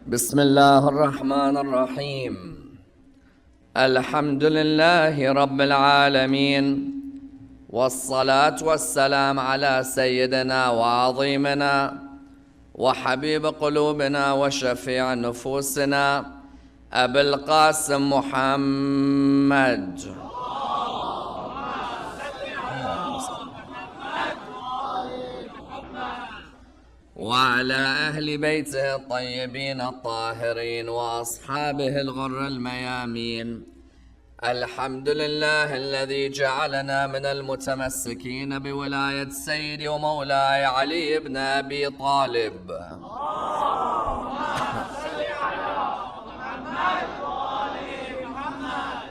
بسم الله الرحمن الرحيم. الحمد لله رب العالمين، والصلاة والسلام على سيدنا وعظيمنا وحبيب قلوبنا وشفيع نفوسنا أبي القاسم محمد وعلى أهل بيته الطيبين الطاهرين وأصحابه الغر الميامين. الحمد لله الذي جعلنا من المتمسكين بولاية سيدي ومولاي علي بن أبي طالب.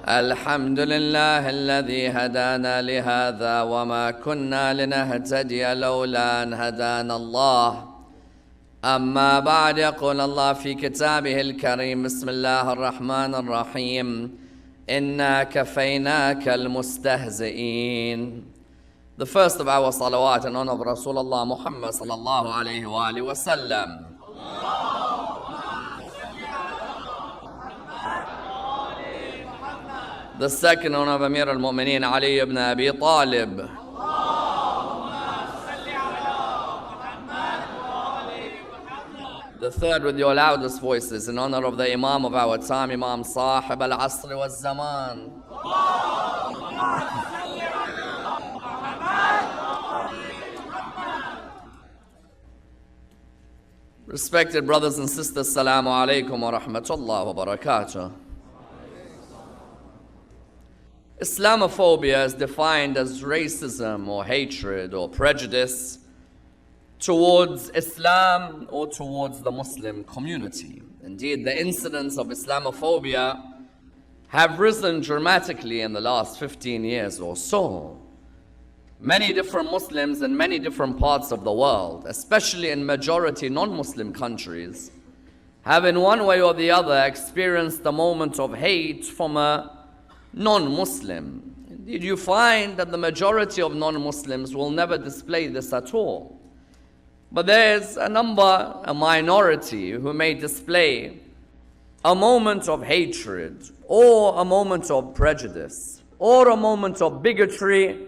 الحمد لله الذي هدانا لهذا وما كنا لنهتدي لولا أن هدانا الله. أما بعد، يقول الله في كتابه الكريم: بسم الله الرحمن الرحيم، إنا كفيناك المستهزئين. The first of our salawat in honor of Rasulullah Muhammad sallallahu alayhi wa alihi wa sallam. The second honor of Amir al-Mu'mineen Ali ibn Abi Talib. The third with your loudest voices in honor of the Imam of our time, Imam Sahib al-Asr wal-Zaman. Respected brothers and sisters, Assalamu alaikum wa rahmatullah wa barakatuh. Islamophobia is defined as racism or hatred or prejudice towards Islam or towards the Muslim community. Indeed, the incidence of Islamophobia have risen dramatically in the last 15 years or so. Many different Muslims in many different parts of the world, especially in majority non-Muslim countries, have in one way or the other experienced a moment of hate from a non-Muslim. Indeed, you find that the majority of non-Muslims will never display this at all. But there's a minority who may display a moment of hatred or a moment of prejudice or a moment of bigotry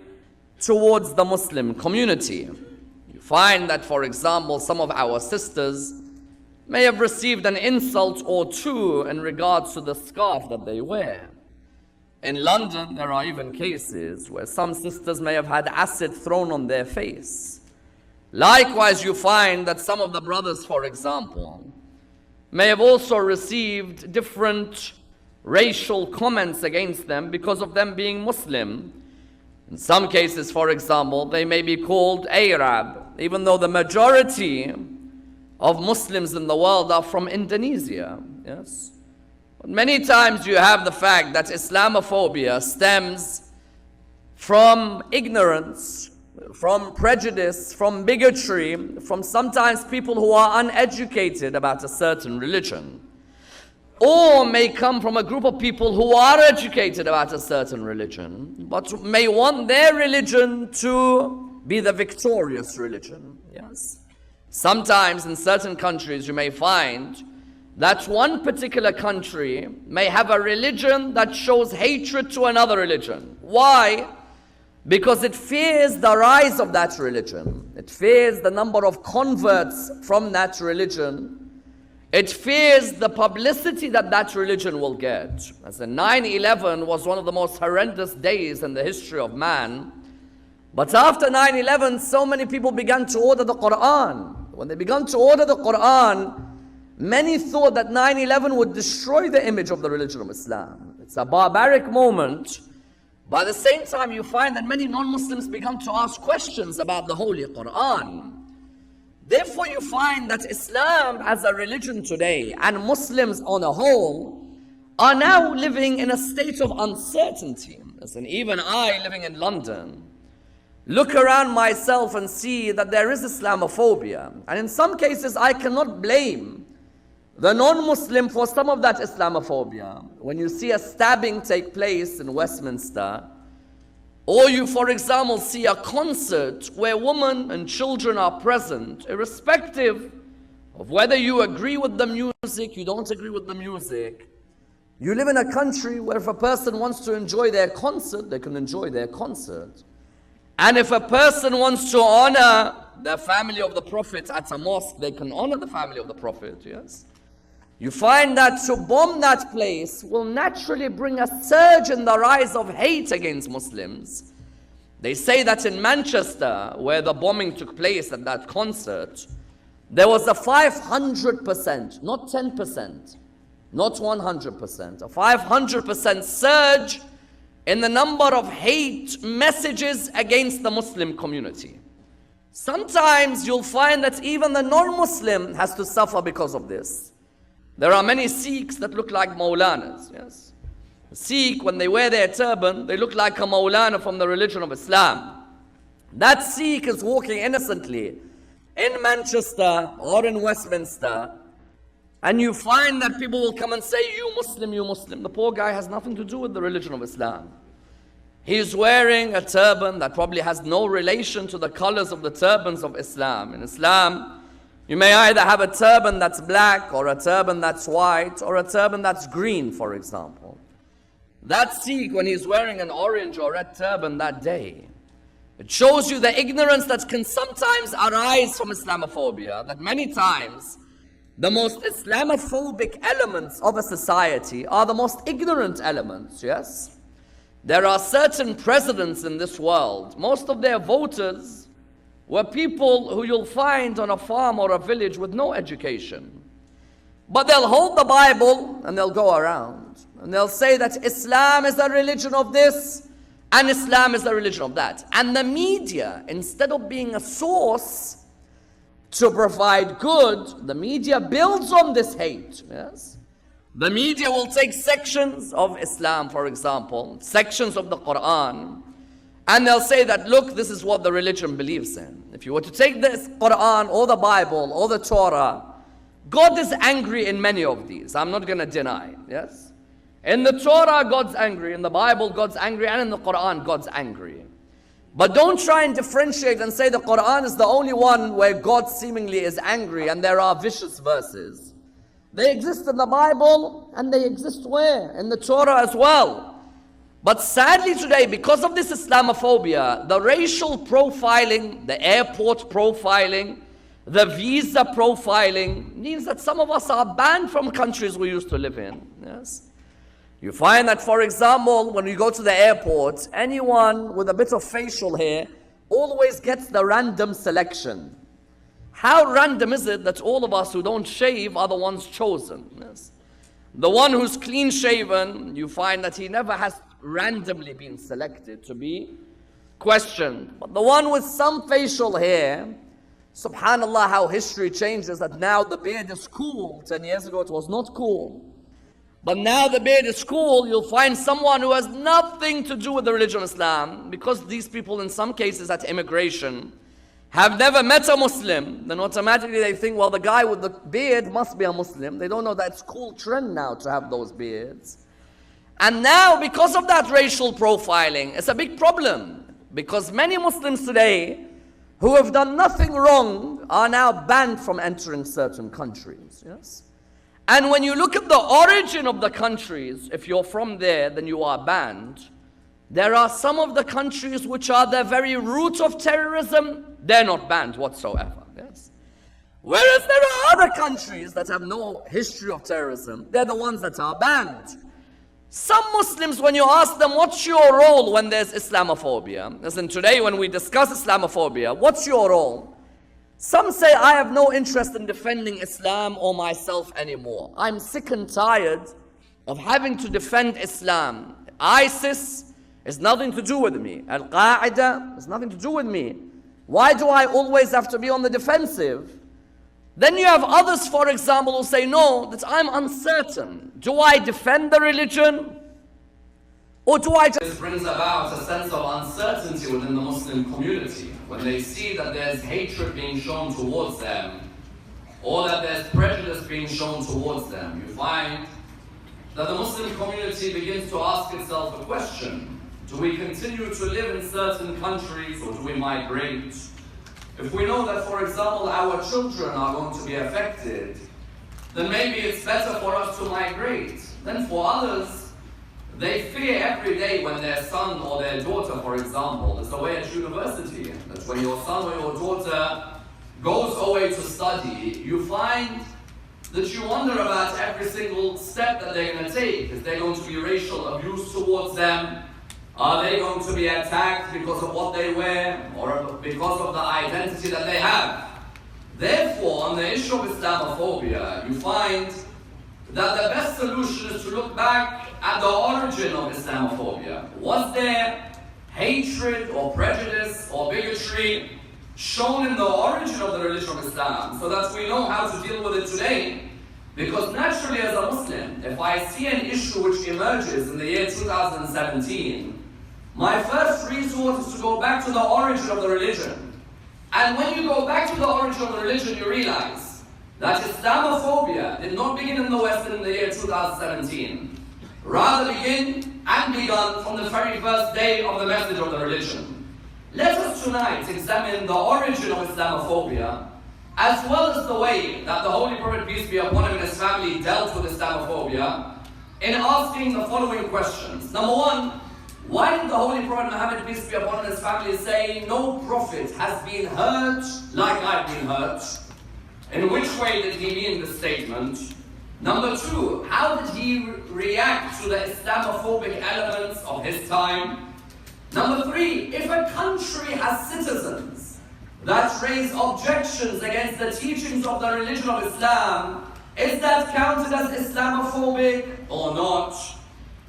towards the Muslim community. You find that, for example, some of our sisters may have received an insult or two in regards to the scarf that they wear. In London, there are even cases where some sisters may have had acid thrown on their face. Likewise, you find that some of the brothers, for example, may have also received different racial comments against them because of them being Muslim. In some cases, for example, they may be called Arab, even though the majority of Muslims in the world are from Indonesia. Yes. But many times you have the fact that Islamophobia stems from ignorance, from prejudice, from bigotry, from sometimes people who are uneducated about a certain religion, or may come from a group of people who are educated about a certain religion, but may want their religion to be the victorious religion. Yes. Sometimes in certain countries you may find that one particular country may have a religion that shows hatred to another religion. Why? Because it fears the rise of that religion. It fears the number of converts from that religion. It fears the publicity that that religion will get. As in 9/11 was one of the most horrendous days in the history of man. But after 9/11, so many people began to order the Quran. When they began to order the Quran, many thought that 9/11 would destroy the image of the religion of Islam. It's a barbaric moment. But at the same time, you find that many non-Muslims began to ask questions about the Holy Quran. Therefore, you find that Islam as a religion today and Muslims on a whole are now living in a state of uncertainty. And even I, living in London, look around myself and see that there is Islamophobia. And in some cases, I cannot blame the non-Muslim for some of that Islamophobia. When you see a stabbing take place in Westminster, or you, for example, see a concert where women and children are present, irrespective of whether you agree with the music, you don't agree with the music. You live in a country where if a person wants to enjoy their concert, they can enjoy their concert. And if a person wants to honor the family of the Prophet at a mosque, they can honor the family of the Prophet, yes? You find that to bomb that place will naturally bring a surge in the rise of hate against Muslims. They say that in Manchester, where the bombing took place at that concert, there was a 500%, not 10%, not 100%, a 500% surge in the number of hate messages against the Muslim community. Sometimes you'll find that even the non-Muslim has to suffer because of this. There are many Sikhs that look like Maulanas, yes? A Sikh, when they wear their turban, they look like a Maulana from the religion of Islam. That Sikh is walking innocently in Manchester or in Westminster, and you find that people will come and say, you Muslim, you Muslim. The poor guy has nothing to do with the religion of Islam. He's wearing a turban that probably has no relation to the colors of the turbans of Islam. In Islam, you may either have a turban that's black, or a turban that's white, or a turban that's green, for example. That Sikh, when he's wearing an orange or red turban that day, it shows you the ignorance that can sometimes arise from Islamophobia, that many times the most Islamophobic elements of a society are the most ignorant elements, yes? There are certain presidents in this world, most of their voters were people who you'll find on a farm or a village with no education. But they'll hold the Bible and they'll go around and they'll say that Islam is the religion of this and Islam is the religion of that. And the media, instead of being a source to provide good, the media builds on this hate, yes? The media will take sections of Islam, for example, sections of the Quran, and they'll say that, look, this is what the religion believes in. If you were to take this Quran or the Bible or the Torah, God is angry in many of these. I'm not going to deny, yes? In the Torah, God's angry. In the Bible, God's angry. And in the Quran, God's angry. But don't try and differentiate and say the Quran is the only one where God seemingly is angry and there are vicious verses. They exist in the Bible and they exist where? In the Torah as well. But sadly today, because of this Islamophobia, the racial profiling, the airport profiling, the visa profiling means that some of us are banned from countries we used to live in. Yes? You find that, for example, when you go to the airport, anyone with a bit of facial hair always gets the random selection. How random is it that all of us who don't shave are the ones chosen? Yes? The one who's clean shaven, you find that he never has randomly been selected to be questioned. But the one with some facial hair, subhanallah, how history changes, that now the beard is cool. 10 years ago it was not cool. But now the beard is cool. You'll find someone who has nothing to do with the religion of Islam, because these people in some cases at immigration have never met a Muslim. Then automatically they think, well, the guy with the beard must be a Muslim. They don't know that it's cool trend now to have those beards. And now, because of that racial profiling, it's a big problem, because many Muslims today who have done nothing wrong are now banned from entering certain countries, yes? And when you look at the origin of the countries, if you're from there, then you are banned. There are some of the countries which are the very root of terrorism, they're not banned whatsoever, yes? Whereas there are other countries that have no history of terrorism, they're the ones that are banned. Some Muslims, when you ask them, what's your role when there's Islamophobia? As in today, when we discuss Islamophobia, what's your role? Some say, I have no interest in defending Islam or myself anymore. I'm sick and tired of having to defend Islam. ISIS has nothing to do with me. Al-Qaeda has nothing to do with me. Why do I always have to be on the defensive? Then you have others, for example, who say, no, that I'm uncertain. Do I defend the religion? Or do I just... This brings about a sense of uncertainty within the Muslim community when they see that there's hatred being shown towards them, or that there's prejudice being shown towards them. You find that the Muslim community begins to ask itself a question. Do we continue to live in certain countries, or do we migrate? if we know that, for example, our children are going to be affected, then maybe it's better for us to migrate. Then for others, they fear every day when their son or their daughter, for example, is away at university. That when your son or your daughter goes away to study, you find that you wonder about every single step that they're going to take. Is there going to be racial abuse towards them? Are they going to be attacked because of what they wear or because of the identity that they have? Therefore, on the issue of Islamophobia, you find that the best solution is to look back at the origin of Islamophobia. Was there hatred or prejudice or bigotry shown in the origin of the religion of Islam, so that we know how to deal with it today? Because naturally, as a Muslim, if I see an issue which emerges in the year 2017, my first resort is to go back to the origin of the religion. And when you go back to the origin of the religion, you realize that Islamophobia did not begin in the West in the year 2017. Rather begun from the very first day of the message of the religion. Let us tonight examine the origin of Islamophobia, as well as the way that the Holy Prophet, peace be upon him, and his family dealt with Islamophobia, in asking the following questions. Number one, why did the Holy Prophet Muhammad, peace be upon him, and his family say, no prophet has been hurt like I've been hurt? In which way did he mean the statement? Number two, how did he react to the Islamophobic elements of his time? Number three, if a country has citizens that raise objections against the teachings of the religion of Islam, is that counted as Islamophobic or not?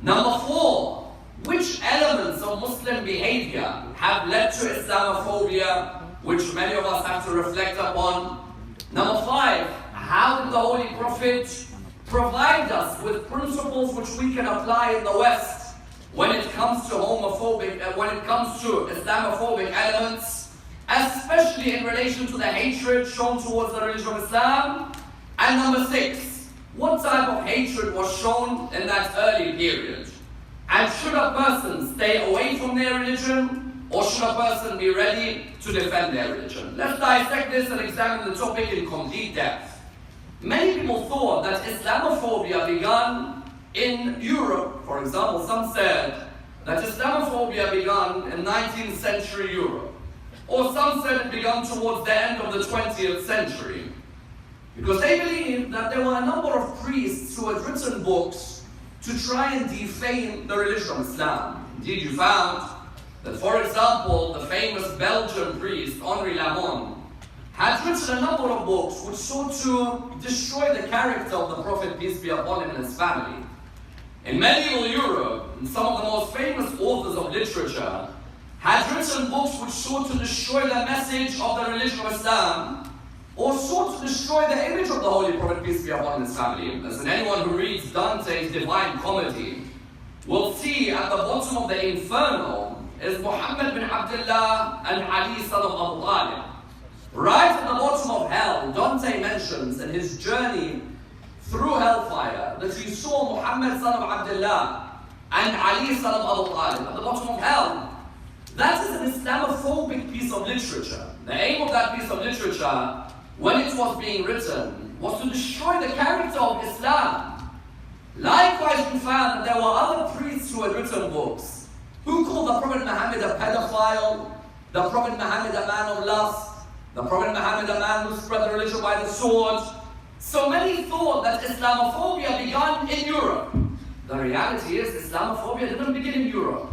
Number four, which elements of Muslim behavior have led to Islamophobia, which many of us have to reflect upon? Number five, how did the Holy Prophet provide us with principles which we can apply in the West when it comes to Islamophobic elements, especially in relation to the hatred shown towards the religion of Islam? And number six, what type of hatred was shown in that early period? And should a person stay away from their religion, or should a person be ready to defend their religion? Let's dissect this and examine the topic in complete depth. Many people thought that Islamophobia began in Europe. For example, some said that Islamophobia began in 19th century Europe. Or some said it began towards the end of the 20th century. Because they believed that there were a number of priests who had written books to try and defame the religion of Islam. Indeed, you found that, for example, the famous Belgian priest, Henri Lamon, had written a number of books which sought to destroy the character of the Prophet, peace be upon him, and his family. In medieval Europe, some of the most famous authors of literature had written books which sought to destroy the message of the religion of Islam, or sought to destroy the image of the Holy Prophet, peace be upon his family. As in, anyone who reads Dante's Divine Comedy will see at the bottom of the Inferno is Muhammad bin Abdullah and Ali son of Abu Talib. Right at the bottom of hell, Dante mentions in his journey through hellfire that he saw Muhammad son of Abdullah and Ali son of Abu Talib at the bottom of hell. That is an Islamophobic piece of literature. The aim of that piece of literature, when it was being written, was to destroy the character of Islam. Likewise, we found that there were other priests who had written books who called the Prophet Muhammad a pedophile, the Prophet Muhammad a man of lust, the Prophet Muhammad a man who spread the religion by the sword. So many thought that Islamophobia began in Europe. The reality is Islamophobia didn't begin in Europe.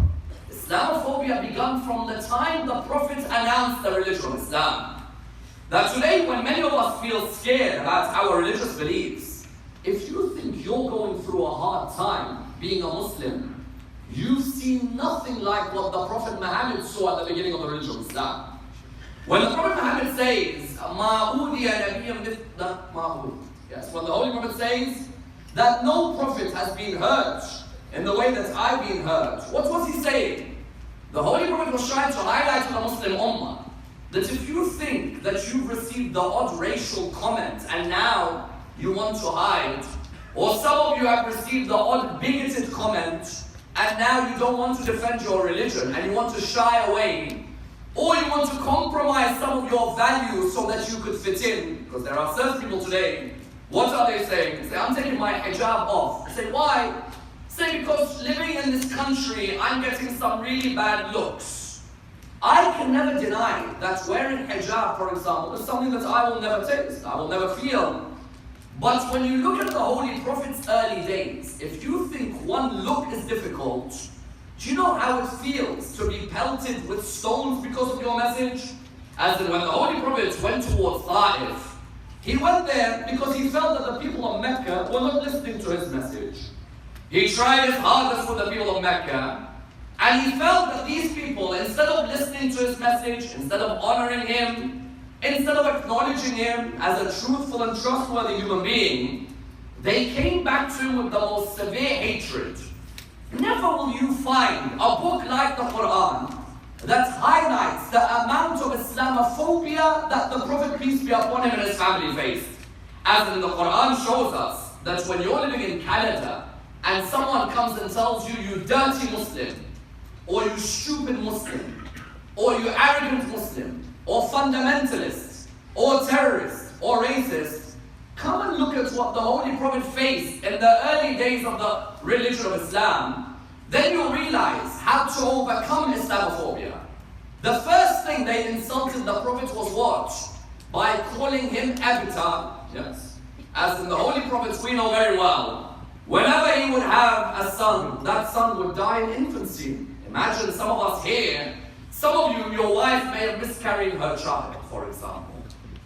Islamophobia began from the time the Prophet announced the religion of Islam. That today, when many of us feel scared about our religious beliefs, if you think you're going through a hard time being a Muslim, you've seen nothing like what the Prophet Muhammad saw at the beginning of the religion of Islam. When the Prophet Muhammad says, yes, when the Holy Prophet says that no prophet has been hurt in the way that I've been hurt, what was he saying? The Holy Prophet was trying to highlight to the Muslim Ummah that if you think that you've received the odd racial comment and now you want to hide, or some of you have received the odd bigoted comment and now you don't want to defend your religion and you want to shy away, or you want to compromise some of your values so that you could fit in. Because there are certain people today, what are they saying? They say, I'm taking my hijab off. I say, why? Say, because living in this country, I'm getting some really bad looks. I can never deny that wearing hijab, for example, is something that I will never taste, I will never feel. But when you look at the Holy Prophet's early days, if you think one look is difficult, do you know how it feels to be pelted with stones because of your message? As in when the Holy Prophet went towards Ta'if, he went there because he felt that the people of Mecca were not listening to his message. He tried his hardest with the people of Mecca, and he felt that these people, instead of listening to his message, instead of honoring him, instead of acknowledging him as a truthful and trustworthy human being, they came back to him with the most severe hatred. Never will you find a book like the Quran that highlights the amount of Islamophobia that the Prophet, peace be upon him, and his family faced. As in the Quran shows us that when you're living in Canada and someone comes and tells you, you dirty Muslim, or you stupid Muslim, or you arrogant Muslim, or fundamentalist, or terrorist, or racist, come and look at what the Holy Prophet faced in the early days of the religion of Islam. Then you'll realize how to overcome Islamophobia. The first thing they insulted the Prophet was what? By calling him Abtar. Yes. As in the Holy Prophets we know very well, whenever he would have a son, that son would die in infancy. Imagine some of us here, some of you, your wife may have miscarried her child, for example.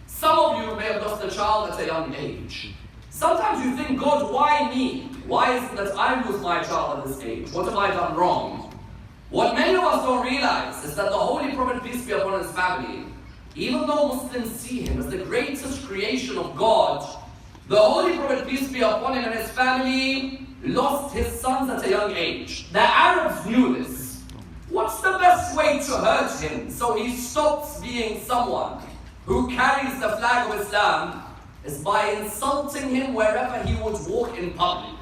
Some of you may have lost a child at a young age. Sometimes you think, God, why me? Why is it that I lose my child at this age? What have I done wrong? What many of us don't realize is that the Holy Prophet, peace be upon his family, even though Muslims see him as the greatest creation of God, the Holy Prophet, peace be upon him, and his family lost his sons at a young age. The Arabs knew this. What's the best way to hurt him so he stops being someone who carries the flag of Islam? Is by insulting him wherever he would walk in public.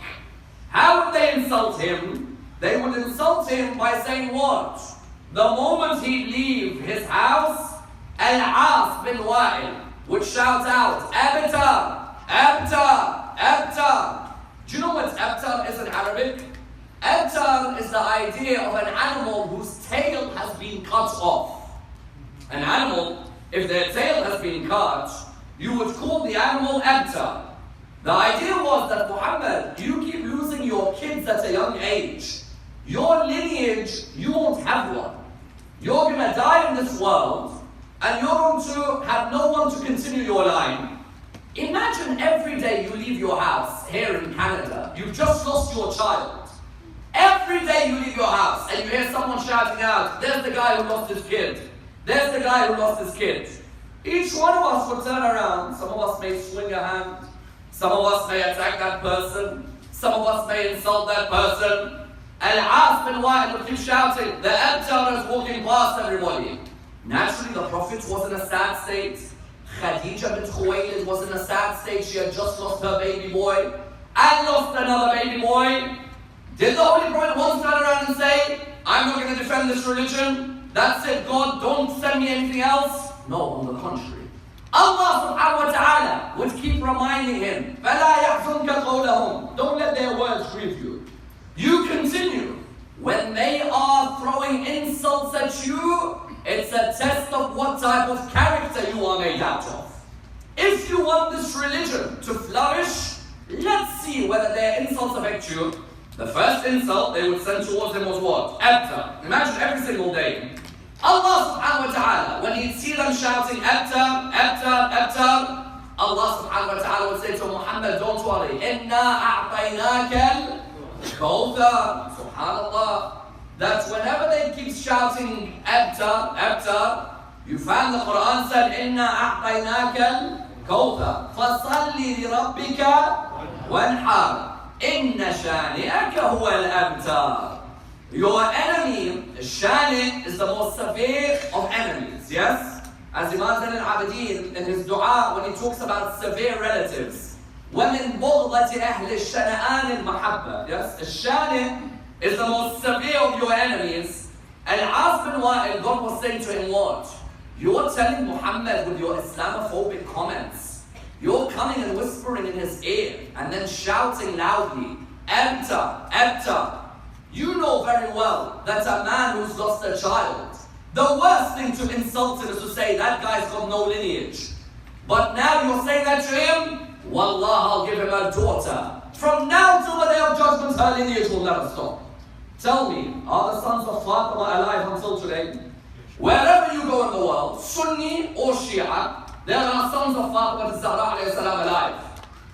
How would they insult him? They would insult him by saying what? The moment he'd leave his house, Al-As bin Wa'il would shout out, Abtar, Abtar, Abtar. Do you know what Abtar is in Arabic? Abtar is the idea of an animal whose tail has been cut off. An animal, if their tail has been cut, you would call the animal Abtar. The idea was that, Muhammad, you keep losing your kids at a young age. Your lineage, you won't have one. You're going to die in this world, and you're going to have no one to continue your line. Imagine every day you leave your house here in Canada, you've just lost your child. Every day you leave your house and you hear someone shouting out, there's the guy who lost his kid. There's the guy who lost his kid. Each one of us would turn around. Some of us may swing a hand. Some of us may attack that person. Some of us may insult that person. Al-As bin Wa'il would keep shouting. The Abtar is walking past everybody. Naturally, the Prophet was in a sad state. Khadija bint Khuwaylid was in a sad state. She had just lost her baby boy and lost another baby boy. Did the Holy Prophet once turn around and say, I'm not going to defend this religion? That's it, God, don't send me anything else? No, on the contrary. Allah subhanahu wa ta'ala would keep reminding him, فَلَا يَحْزُنْكَ قَوْلَهُمْ. Don't let their words grieve you. You continue. When they are throwing insults at you, it's a test of what type of character you are made out of. If you want this religion to flourish, let's see whether their insults affect you. The first insult they would send towards him was what? Abtar. Imagine every single day. Allah subhanahu wa ta'ala, when he'd see them shouting, Abtar, Abtar, Abtar, Allah subhanahu wa ta'ala would say to Muhammad, don't worry, Inna a'tainaka al-kawthar. Subhanallah. That whenever they keep shouting, Abtar, Abtar, you find the Quran said, Inna a'tainaka al-kawthar. Fasalli li rabbika wanhar. Inna shani'aka huwa al-abtar. Your enemy, Shani, is the most severe of enemies, yes? As Imam Zain al-Abidin in his dua, when he talks about severe relatives, وَمِن بُغْضَةِ أَهْلِ الشَّنَآنِ الْمَحَبَّةِ. Yes, Shani is the most severe of your enemies, And As bin Wa'il, God was saying to him, what? You're telling Muhammad with your Islamophobic comments. You're coming and whispering in his ear and then shouting loudly, Abtar, Abtar. You know very well that a man who's lost a child, the worst thing to insult him is to say, that guy's got no lineage. But now you're saying that to him, Wallah, I'll give him a daughter. From now till the day of judgment, her lineage will never stop. Tell me, are the sons of Fatima alive until today? Wherever you go in the world, Sunni or Shia, there are sons of Fatima Zahra alayhi salam alive.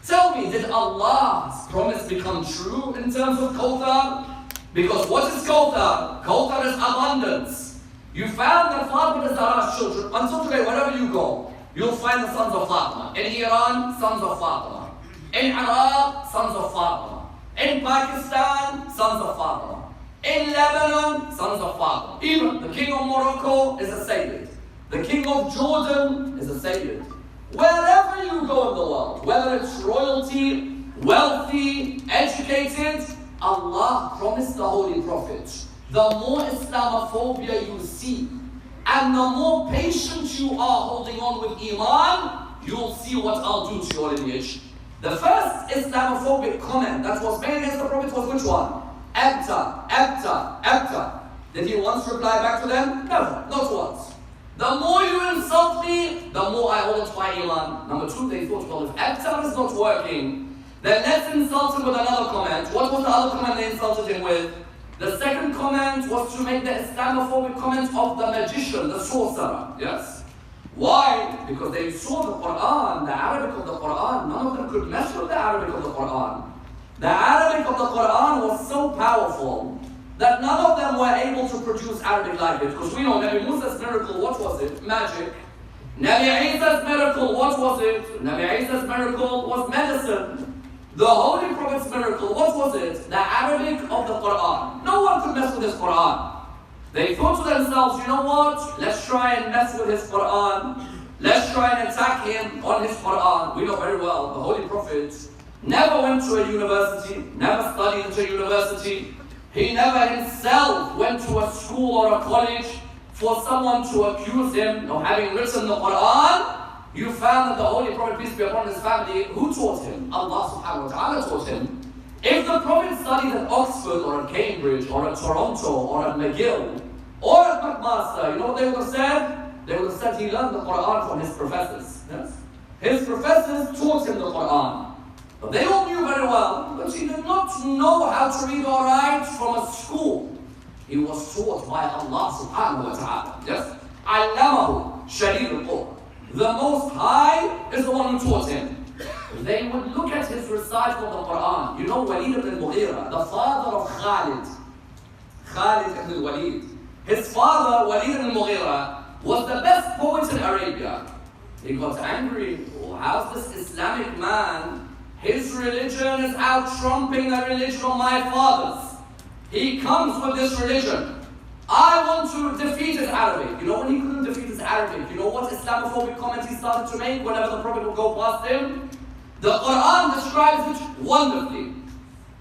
Tell me, did Allah's promise become true in terms of Kawthar? Because what is Kawthar? Kawthar is abundance. You found that Fatima Zahra's children, until today, wherever you go, you'll find the sons of Fatima. In Iran, sons of Fatima. In Iraq, sons of Fatima. In Pakistan, sons of Fatima. In Lebanon, sons of Fatima. Even the king of Morocco is a Sayyid. The king of Jordan is a Sayyid. Wherever you go in the world, whether it's royalty, wealthy, educated, Allah promised the Holy Prophet, the more Islamophobia you see, and the more patient you are holding on with Iman, you'll see what I'll do to your lineage. The first Islamophobic comment that was made against the Prophet was which one? Abtar, Abtar, Abtar. Did he once reply back to them? Never, not once. The more you insult me, the more I hold to my Iman. Number two, they thought, well, if Abtar is not working, then let's insult him with another comment. What was the other comment they insulted him with? The second comment was to make the Islamophobic comment of the magician, the sorcerer. Yes? Why? Because they saw the Quran, the Arabic of the Quran. None of them could mess with the Arabic of the Quran. The Arabic of the Quran was so powerful that none of them were able to produce Arabic like it. Because we know Nabi Musa's miracle, what was it? Magic. Nabi Isa's miracle, what was it? Nabi Isa's miracle was medicine. The Holy Prophet's miracle, what was it? The Arabic of the Quran. No one could mess with his Quran. They thought to themselves, you know what? Let's try and mess with his Quran. Let's try and attack him on his Quran. We know very well the Holy Prophet never went to a university, never studied at a university. He never himself went to a school or a college for someone to accuse him of having written the Quran. You found that the Holy Prophet, peace be upon his family, who taught him? Allah subhanahu wa ta'ala taught him. If the Prophet studied at Oxford or at Cambridge or at Toronto or at McGill or at McMaster, you know what they would have said? They would have said he learned the Quran from his professors. Yes? His professors taught him the Quran. But they all knew very well that he did not know how to read or write from a school. He was taught by Allah subhanahu wa ta'ala. Yes? Allamahu Shadid al-Quwa. The Most High is the one who taught him. They would look at his recital of the Quran. You know Walid ibn al-Mughira, the father of Khalid. Khalid ibn al-Walid. His father, Walid ibn al-Mughira, was the best poet in Arabia. He got angry. Oh, how's this Islamic man? His religion is out-trumping the religion of my fathers. He comes with this religion. I want to defeat his Arabic. You know when he couldn't defeat his Arabic, you know what Islamophobic comment he started to make whenever the Prophet would go past him? The Quran describes it wonderfully.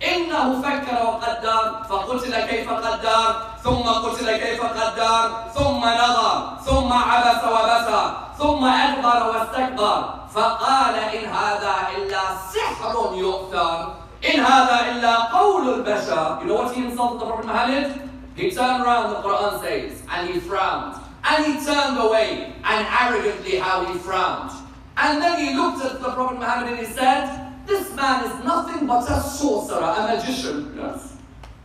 إِنَّهُ فَكَّرَ وَقَدَّرَ فَقُتِلَ كَيْفَ قَدَّرَ ثُمَّ قُتِلَ كَيْفَ قَدَّرَ ثُمَّ نَظَرَ ثُمَّ عَبَسَ وَبَسَرَ ثُمَّ أَدْبَرَ وَاسْتَكْبَرَ فقال إن هذا إلا سحر يؤثر إن هذا إلا قول البشر. You know what he insulted the Prophet Muhammad? He turned around, the Quran says, and he frowned. And he turned away, and arrogantly how he frowned. And then he looked at the Prophet Muhammad and he said, this man is nothing but a sorcerer, a magician. Yes.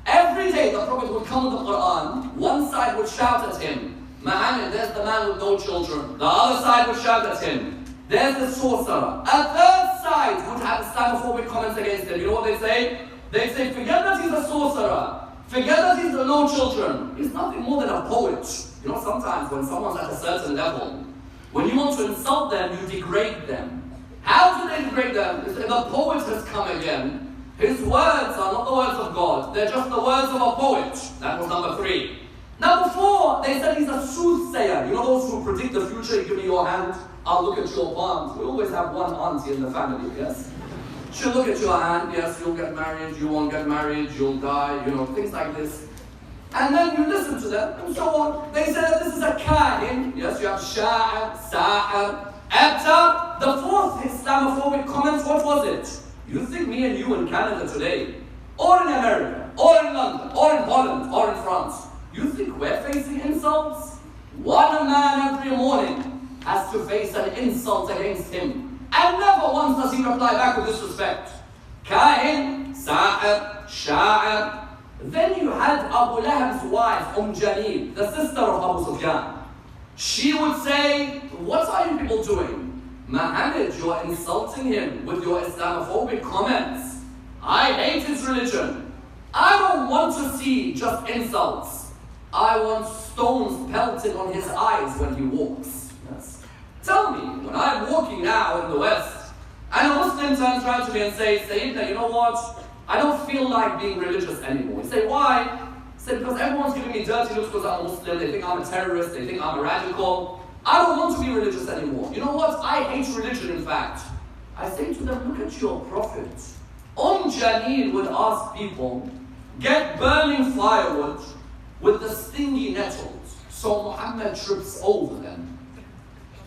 Every day the Prophet would come with the Quran, one side would shout at him, Muhammad, there's the man with no children. The other side would shout at him, there's the sorcerer. A third side would have Islamophobic comments against him. You know what they say? They say, forget that he's a sorcerer. Forget that he's no children. He's nothing more than a poet. You know, sometimes when someone's at a certain level, when you want to insult them, you degrade them. How do they degrade them? They say, the poet has come again. His words are not the words of God. They're just the words of a poet. That was number 3. Number 4, they said he's a soothsayer. You know those who predict the future? You give me your hand, I'll look at your palms. We always have one auntie in the family, yes? She'll look at your hand, yes, you'll get married, you won't get married, you'll die, you know, things like this. And then you listen to them and so on. They say that this is a kahin. Yes, you have sha'ir, sahir, abtar. The fourth Islamophobic comment, what was it? You think me and you in Canada today, or in America, or in London, or in Holland, or in France, you think we're facing insults? One man every morning has to face an insult against him. And never once does he reply back with disrespect. Kahin, sahir, sha'ir. Then you had Abu Lahab's wife, Jamil, the sister of Abu Sufyan. She would say, what are you people doing? Muhammad, you are insulting him with your Islamophobic comments. I hate his religion. I don't want to see just insults. I want stones pelted on his eyes when he walks. Yes. Tell me, when I'm walking now in the West, and a Muslim turns around to me and says, Sayyidina, you know what? I don't feel like being religious anymore. You say, why? I say, because everyone's giving me dirty looks because I'm a Muslim. They think I'm a terrorist. They think I'm a radical. I don't want to be religious anymore. You know what? I hate religion, in fact. I say to them, look at your prophet. Jamil would ask people, get burning firewood with the stingy nettles. So Muhammad trips over them.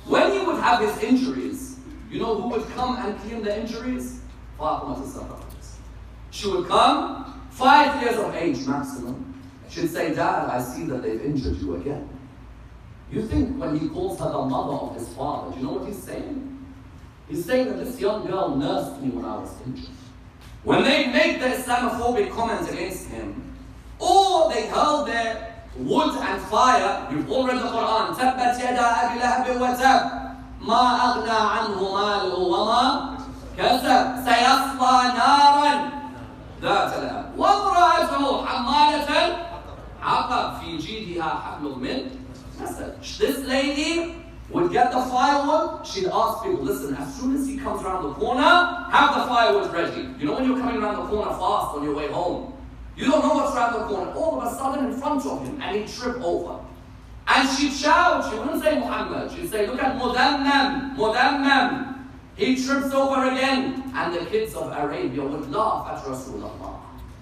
When he would have his injuries, you know who would come and clean the injuries? Fatima al-Zahra. She would come, 5 years of age maximum. She'd say, Dad, I see that they've injured you again. You think when he calls her the mother of his father, do you know what he's saying? He's saying that this young girl nursed me when I was injured. When they make the Islamophobic comments against him, or they hurl their wood and fire, you've all read the Quran, تَبَّتْ يَدَا أَبِي لَهَبٍ وَتَبٍ مَا أَغْنَى عَنْهُ مَالُهُ وَمَا كَسَبَ سَيَصْلَى نَارًا ذات لهب وامرأته حمالة حطب في جيدها حبل من مسد. This lady would get the firewood. She'd ask people, listen, as soon as he comes around the corner, have the firewood ready. You know when you're coming around the corner fast on your way home, you don't know what's around the corner. All of a sudden in front of him, and he'd trip over. And she'd shout. She wouldn't say Muhammad. She'd say, look at Mudammam, Mudammam. He trips over again, and the kids of Arabia would laugh at Rasulullah.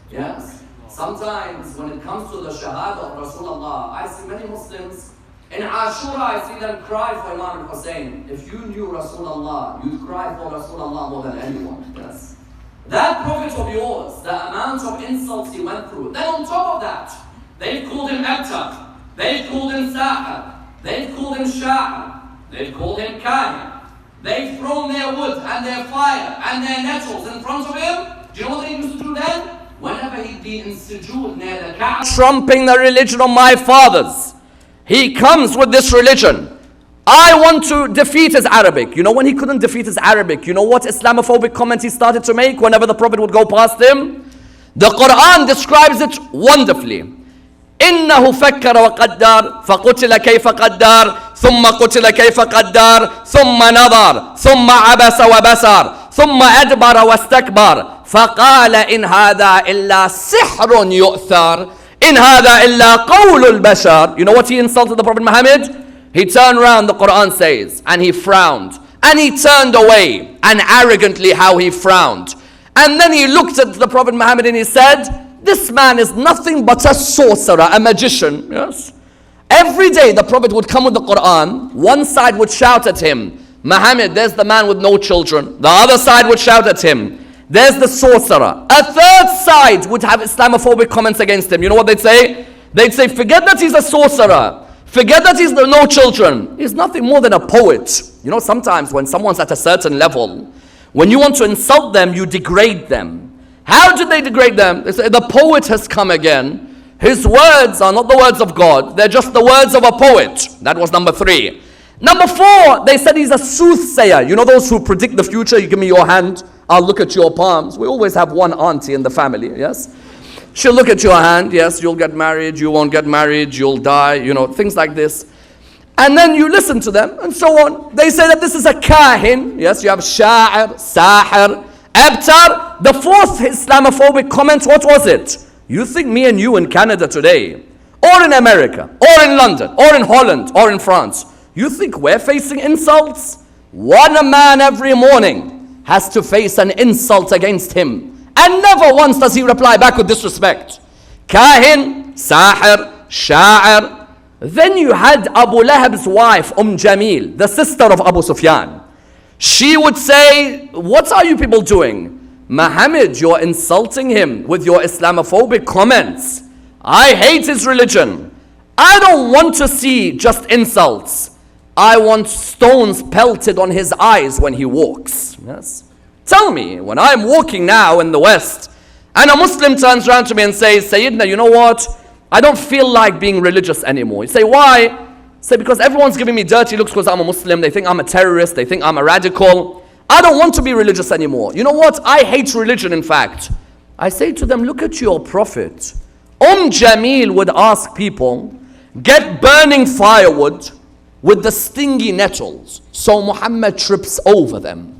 Yes? Sometimes when it comes to the Shahada of Rasulullah, I see many Muslims, in Ashura I see them cry for Imam al-Hussein. If you knew Rasulullah, you'd cry for Rasulullah more than anyone. Yes? That prophet of yours, the amount of insults he went through, then on top of that, they've called him Abtar, they've called him Sahir, they've called him Sha'ir, they've called him Kahin. They've thrown their wood and their fire and their nettles in front of him. Do you know what they used to do then? Whenever he'd be in sujood near the Kaaba, Trumping the religion of my fathers. He comes with this religion. I want to defeat his Arabic. You know when he couldn't defeat his Arabic, you know what Islamophobic comment he started to make whenever the Prophet would go past him? The Quran describes it wonderfully. إنه فكر وقدر فقتل كيف قدر ثم قتل كيف قدر ثم نظر ثم عبس وبصر ثم أدبر واستكبر فقال إن هذا إلا سحر يؤثر إن هذا إلا قول البشر. You know what he insulted the Prophet Muhammad? He turned around, the Quran says, and he frowned, and he turned away, and arrogantly how he frowned, and then he looked at the Prophet Muhammad and he said, this man is nothing but a sorcerer, a magician. Yes. Every day the Prophet would come with the Quran. One side would shout at him, Muhammad, there's the man with no children. The other side would shout at him, there's the sorcerer. A third side would have Islamophobic comments against him. You know what they'd say? They'd say, forget that he's a sorcerer. Forget that he's no children. He's nothing more than a poet. You know, sometimes when someone's at a certain level, when you want to insult them, you degrade them. How did they degrade them? They say, the poet has come again. His words are not the words of God. They're just the words of a poet. That was number 3. Number 4, they said he's a soothsayer. You know those who predict the future? You give me your hand, I'll look at your palms. We always have one auntie in the family, yes? She'll look at your hand, yes, you'll get married, you won't get married, you'll die, you know, things like this. And then you listen to them, and so on. They say that this is a kahin, yes, you have sha'ir, sahir, abtar. The 4th Islamophobic comment, what was it? You think me and you in Canada today, or in America, or in London, or in Holland, or in France, you think we're facing insults? One man every morning has to face an insult against him. And never once does he reply back with disrespect. Kahin, sahir, sha'ir. Then you had Abu Lahab's wife, Jamil, the sister of Abu Sufyan. She would say, what are you people doing? Muhammad, you're insulting him with your Islamophobic comments. I hate his religion. I don't want to see just insults. I want stones pelted on his eyes when he walks. Yes. Tell me, when I'm walking now in the West, and a Muslim turns around to me and says, Sayyidina, you know what? I don't feel like being religious anymore. You say, why? Say, because everyone's giving me dirty looks because I'm a Muslim. They think I'm a terrorist. They think I'm a radical. I don't want to be religious anymore. You know what? I hate religion, in fact. I say to them, look at your prophet. Jamil would ask people, get burning firewood with the stingy nettles, so Muhammad trips over them.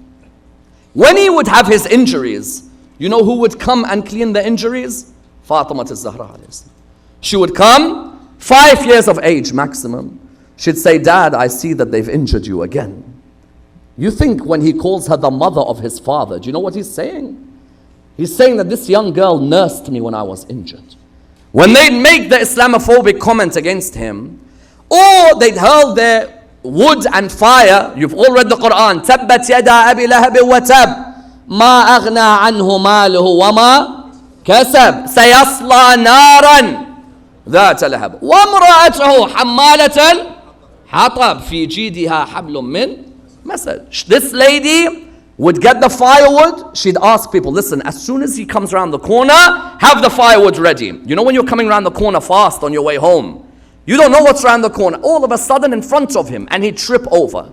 When he would have his injuries, you know who would come and clean the injuries? Fatima al-Zahra. She would come, 5 years of age maximum. She'd say, Dad, I see that they've injured you again. You think when he calls her the mother of his father, do you know what he's saying? He's saying that this young girl nursed me when I was injured. When they'd make the Islamophobic comment against him, or they'd hurl their wood and fire, you've all read the Quran, تَبَّتْ يَدَا أَبِي لَهَبٍ وَتَبٍ مَا أَغْنَى عَنْهُ مَالُهُ وَمَا كَسَبْ سَيَصْلَى نَارًا ذَاتَ لَهَبٍ وَامْرَأَتُهُ حَمَّالَةً حَطَبٍ فِي جِيدِهَا حَبْلٌ مِّن مسد. This lady would get the firewood. She'd ask people, listen, as soon as he comes around the corner, have the firewood ready. You know when you're coming around the corner fast on your way home, you don't know what's around the corner. All of a sudden in front of him, and he'd trip over.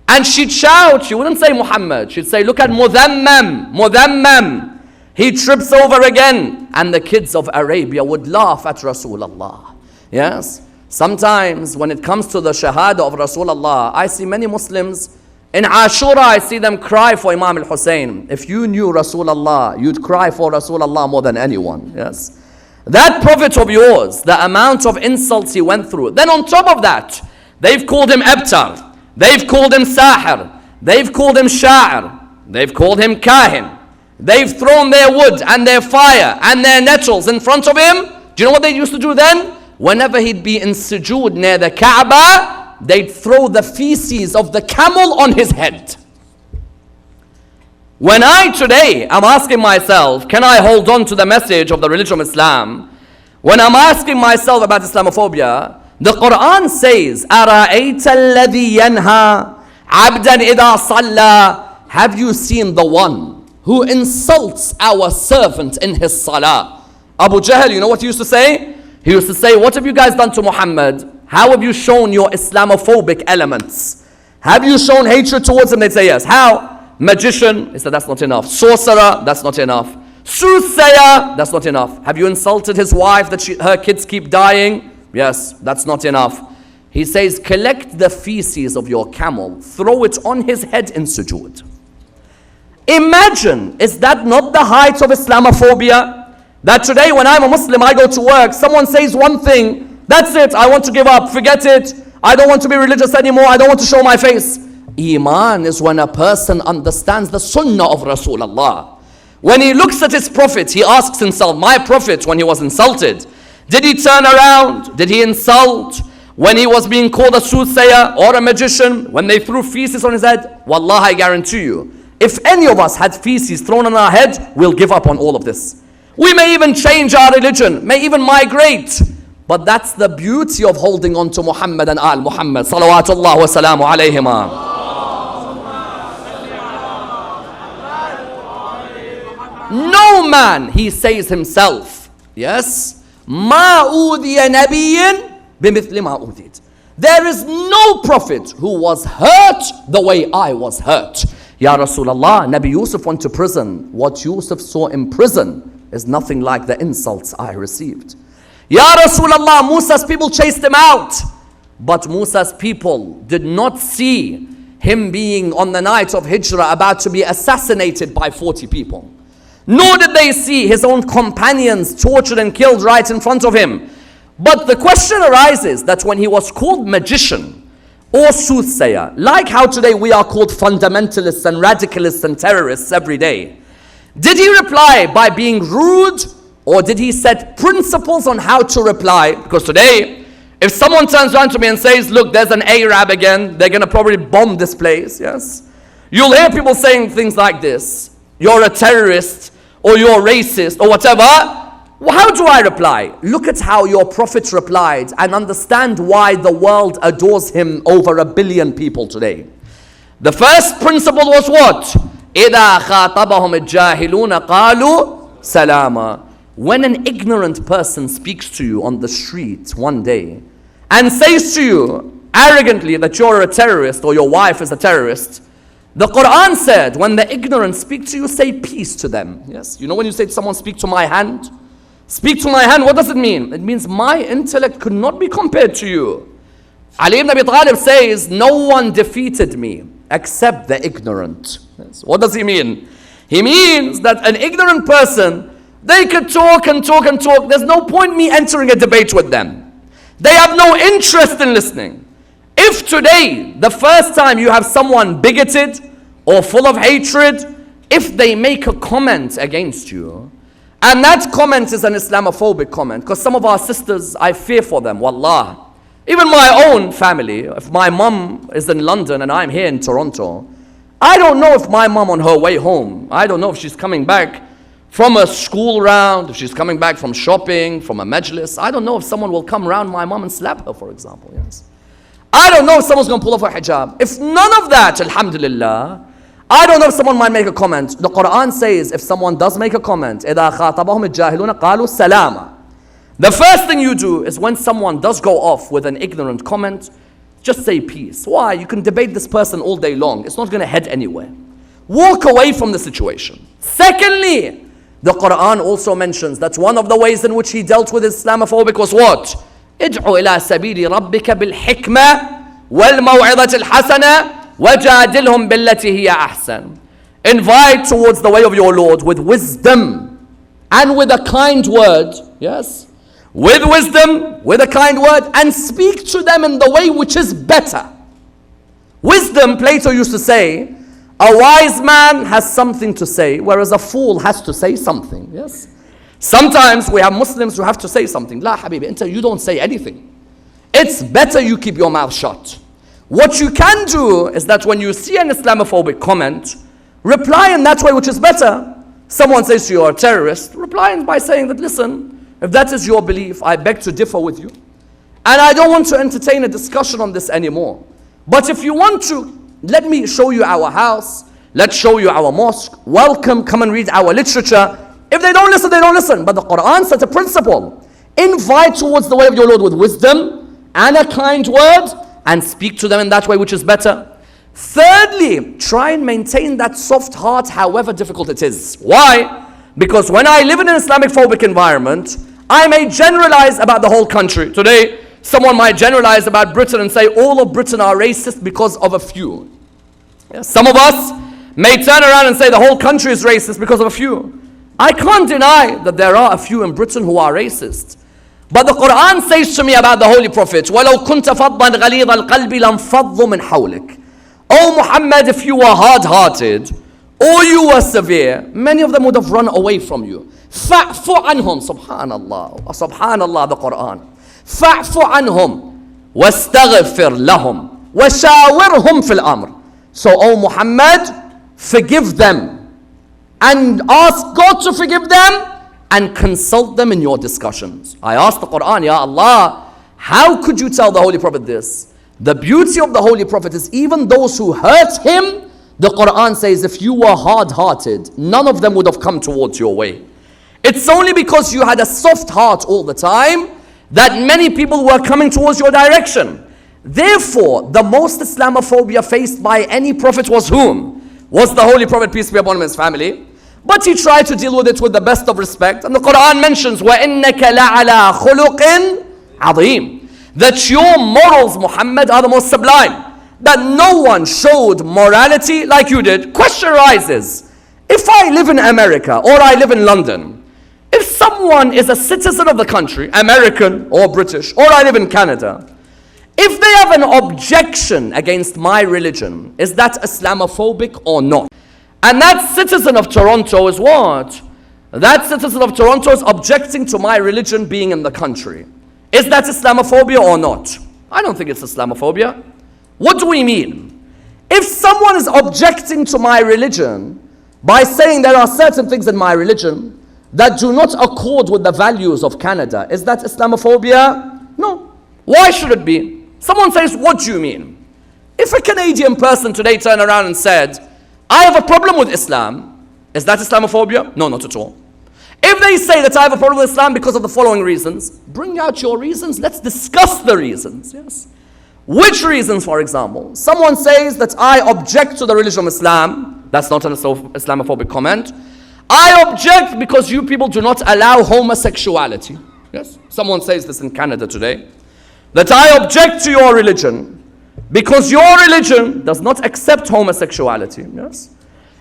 And she'd shout, she wouldn't say Muhammad, she'd say, look at Mudhammam, Mudhammam. He trips over again. And the kids of Arabia would laugh at Rasulullah. Yes? Sometimes when it comes to the Shahada of Rasulullah, I see many Muslims, in Ashura I see them cry for Imam al-Hussein. If you knew Rasulullah, you'd cry for Rasulullah more than anyone. Yes. That prophet of yours, the amount of insults he went through. Then on top of that, they've called him Abtar. They've called him Sahir. They've called him Sha'ir. They've called him Kahin. They've thrown their wood and their fire and their nettles in front of him. Do you know what they used to do then? Whenever he'd be in sujood near the Kaaba, they'd throw the feces of the camel on his head. When I today am asking myself, can I hold on to the message of the religion of Islam? When I'm asking myself about Islamophobia, the Quran says, أَرَأَيْتَ الَّذِي يَنْهَى عَبْدًا إِذَا صَلَّى. Have you seen the one who insults our servant in his salah? Abu Jahl, you know what he used to say? He used to say, what have you guys done to Muhammad? How have you shown your Islamophobic elements? Have you shown hatred towards him? They'd say yes. How? Magician. He said, that's not enough. Sorcerer. That's not enough. Soothsayer. That's not enough. Have you insulted his wife that her kids keep dying? Yes, that's not enough. He says, collect the feces of your camel, throw it on his head in sujood. Imagine, is that not the height of Islamophobia? That today when I'm a Muslim, I go to work, someone says one thing, that's it, I want to give up, forget it, I don't want to be religious anymore, I don't want to show my face. Iman is when a person understands the sunnah of Rasulullah. When he looks at his prophet, he asks himself, my prophet, when he was insulted, did he turn around? Did he insult? When he was being called a soothsayer or a magician, when they threw feces on his head, wallah, I guarantee you, if any of us had feces thrown on our head, we'll give up on all of this. We may even change our religion, may even migrate. But that's the beauty of holding on to Muhammad and Al Muhammad. Salawatullah wa salamu alayhima. No man, he says himself, yes, ma udiya nabiyyin bimithli ma udid. There is no prophet who was hurt the way I was hurt. Ya Rasulullah, Nabi Yusuf went to prison. What Yusuf saw in prison is nothing like the insults I received. Ya Rasulullah, Musa's people chased him out. But Musa's people did not see him being on the night of Hijrah about to be assassinated by 40 people. Nor did they see his own companions tortured and killed right in front of him. But the question arises that when he was called magician or soothsayer, like how today we are called fundamentalists and radicalists and terrorists every day, did he reply by being rude Or did he set principles on how to reply? Because today, if someone turns around to me and says, look, there's an Arab again, they're going to probably bomb this place, yes? You'll hear people saying things like this. You're a terrorist, or you're racist, or whatever. Well, how do I reply? Look at how your prophet replied and understand why the world adores him over 1 billion people today. The first principle was what? إِذَا خَاطَبَهُمُ الْجَاهِلُونَ قَالُوا سَلَامًا. When an ignorant person speaks to you on the street one day and says to you arrogantly that you're a terrorist or your wife is a terrorist, the Quran said, when the ignorant speak to you, say peace to them. Yes, you know when you say to someone, speak to my hand? Speak to my hand, what does it mean? It means my intellect could not be compared to you. Ali ibn Abi Talib says, no one defeated me except the ignorant. Yes. What does he mean? He means that an ignorant person, they could talk and talk and talk. There's no point me entering a debate with them. They have no interest in listening. If today, the first time you have someone bigoted or full of hatred, if they make a comment against you, and that comment is an Islamophobic comment, because some of our sisters, I fear for them, wallah. Even my own family, if my mom is in London and I'm here in Toronto, I don't know if my mom on her way home, I don't know if she's coming back from a school round, if she's coming back from shopping, from a majlis. I don't know if someone will come around my mom and slap her, for example. Yes. I don't know if someone's going to pull off her hijab. If none of that, alhamdulillah, I don't know if someone might make a comment. The Quran says if someone does make a comment, إِذَا خَاطَبَهُمُ الْجَاهِلُونَ قَالُوا سَلَامًا. The first thing you do is when someone does go off with an ignorant comment, just say peace. Why? You can debate this person all day long. It's not going to head anywhere. Walk away from the situation. Secondly, the Quran also mentions that one of the ways in which he dealt with Islamophobic was what? ادعو إلى سبيل ربك بالحكمة والموعظة الحسنة وجادلهم بالتي هي أحسن. Invite towards the way of your Lord with wisdom and with a kind word. Yes? With wisdom, with a kind word, and speak to them in the way which is better. Wisdom, Plato used to say, a wise man has something to say, whereas a fool has to say something. Yes? Sometimes we have Muslims who have to say something. La habibi, you don't say anything. It's better you keep your mouth shut. What you can do is that when you see an Islamophobic comment, reply in that way which is better. Someone says to you, you're a terrorist, reply by saying that, listen, if that is your belief, I beg to differ with you. And I don't want to entertain a discussion on this anymore. But if you want to, let me show you our house. Let's show you our mosque. Welcome, come and read our literature. If they don't listen, they don't listen. But the Quran sets a principle. Invite towards the way of your Lord with wisdom and a kind word, and speak to them in that way which is better. Thirdly, try and maintain that soft heart however difficult it is. Why? Because when I live in an Islamophobic environment, I may generalize about the whole country. Today, someone might generalize about Britain and say all of Britain are racist because of a few. Yeah, some of us may turn around and say the whole country is racist because of a few. I can't deny that there are a few in Britain who are racist. But the Quran says to me about the Holy Prophet, وَلَوْ كُنْتَ فَضًّا غَلِيظَ الْقَلْبِ لَانْفَضُّوا مِنْ حَوْلِكَ. Oh Muhammad, if you were hard-hearted or you were severe, many of them would have run away from you. فَاعْفُ عَنْهُمْ. Subhanallah. Subhanallah, the Quran. فَاعْفُ عَنْهُمْ وَاسْتَغْفِرْ لَهُمْ وَشَاوِرْهُمْ فِي الْأَمْرِ. So, O Muhammad, forgive them and ask God to forgive them and consult them in your discussions. I asked the Quran, Ya Allah, how could you tell the Holy Prophet this? The beauty of the Holy Prophet is even those who hurt him, the Quran says if you were hard-hearted, none of them would have come towards your way. It's only because you had a soft heart all the time that many people were coming towards your direction. Therefore, the most Islamophobia faced by any prophet was whom? Was the Holy Prophet, peace be upon him, and his family. But he tried to deal with it with the best of respect. And the Quran mentions, وَإِنَّكَ لَعَلَىٰ خُلُقٍ عَظِيمٍ. That your morals, Muhammad, are the most sublime. That no one showed morality like you did. Question arises, if I live in America or I live in London, if someone is a citizen of the country, American or British, or I live in Canada, if they have an objection against my religion, is that Islamophobic or not? And that citizen of Toronto is what? that citizen of Toronto is objecting to my religion being in the country. Is that Islamophobia or not? I don't think it's Islamophobia. What do we mean? If someone is objecting to my religion by saying there are certain things in my religion that do not accord with the values of Canada, is that Islamophobia? No. Why should it be? Someone says, what do you mean? If a Canadian person today turned around and said, I have a problem with Islam, is that Islamophobia? No, not at all. If they say that I have a problem with Islam because of the following reasons, bring out your reasons, let's discuss the reasons, yes? Which reasons, for example? Someone says that I object to the religion of Islam, that's not an Islamophobic comment. I object because you people do not allow homosexuality, yes? Someone says this in Canada today, that I object to your religion because your religion does not accept homosexuality, yes?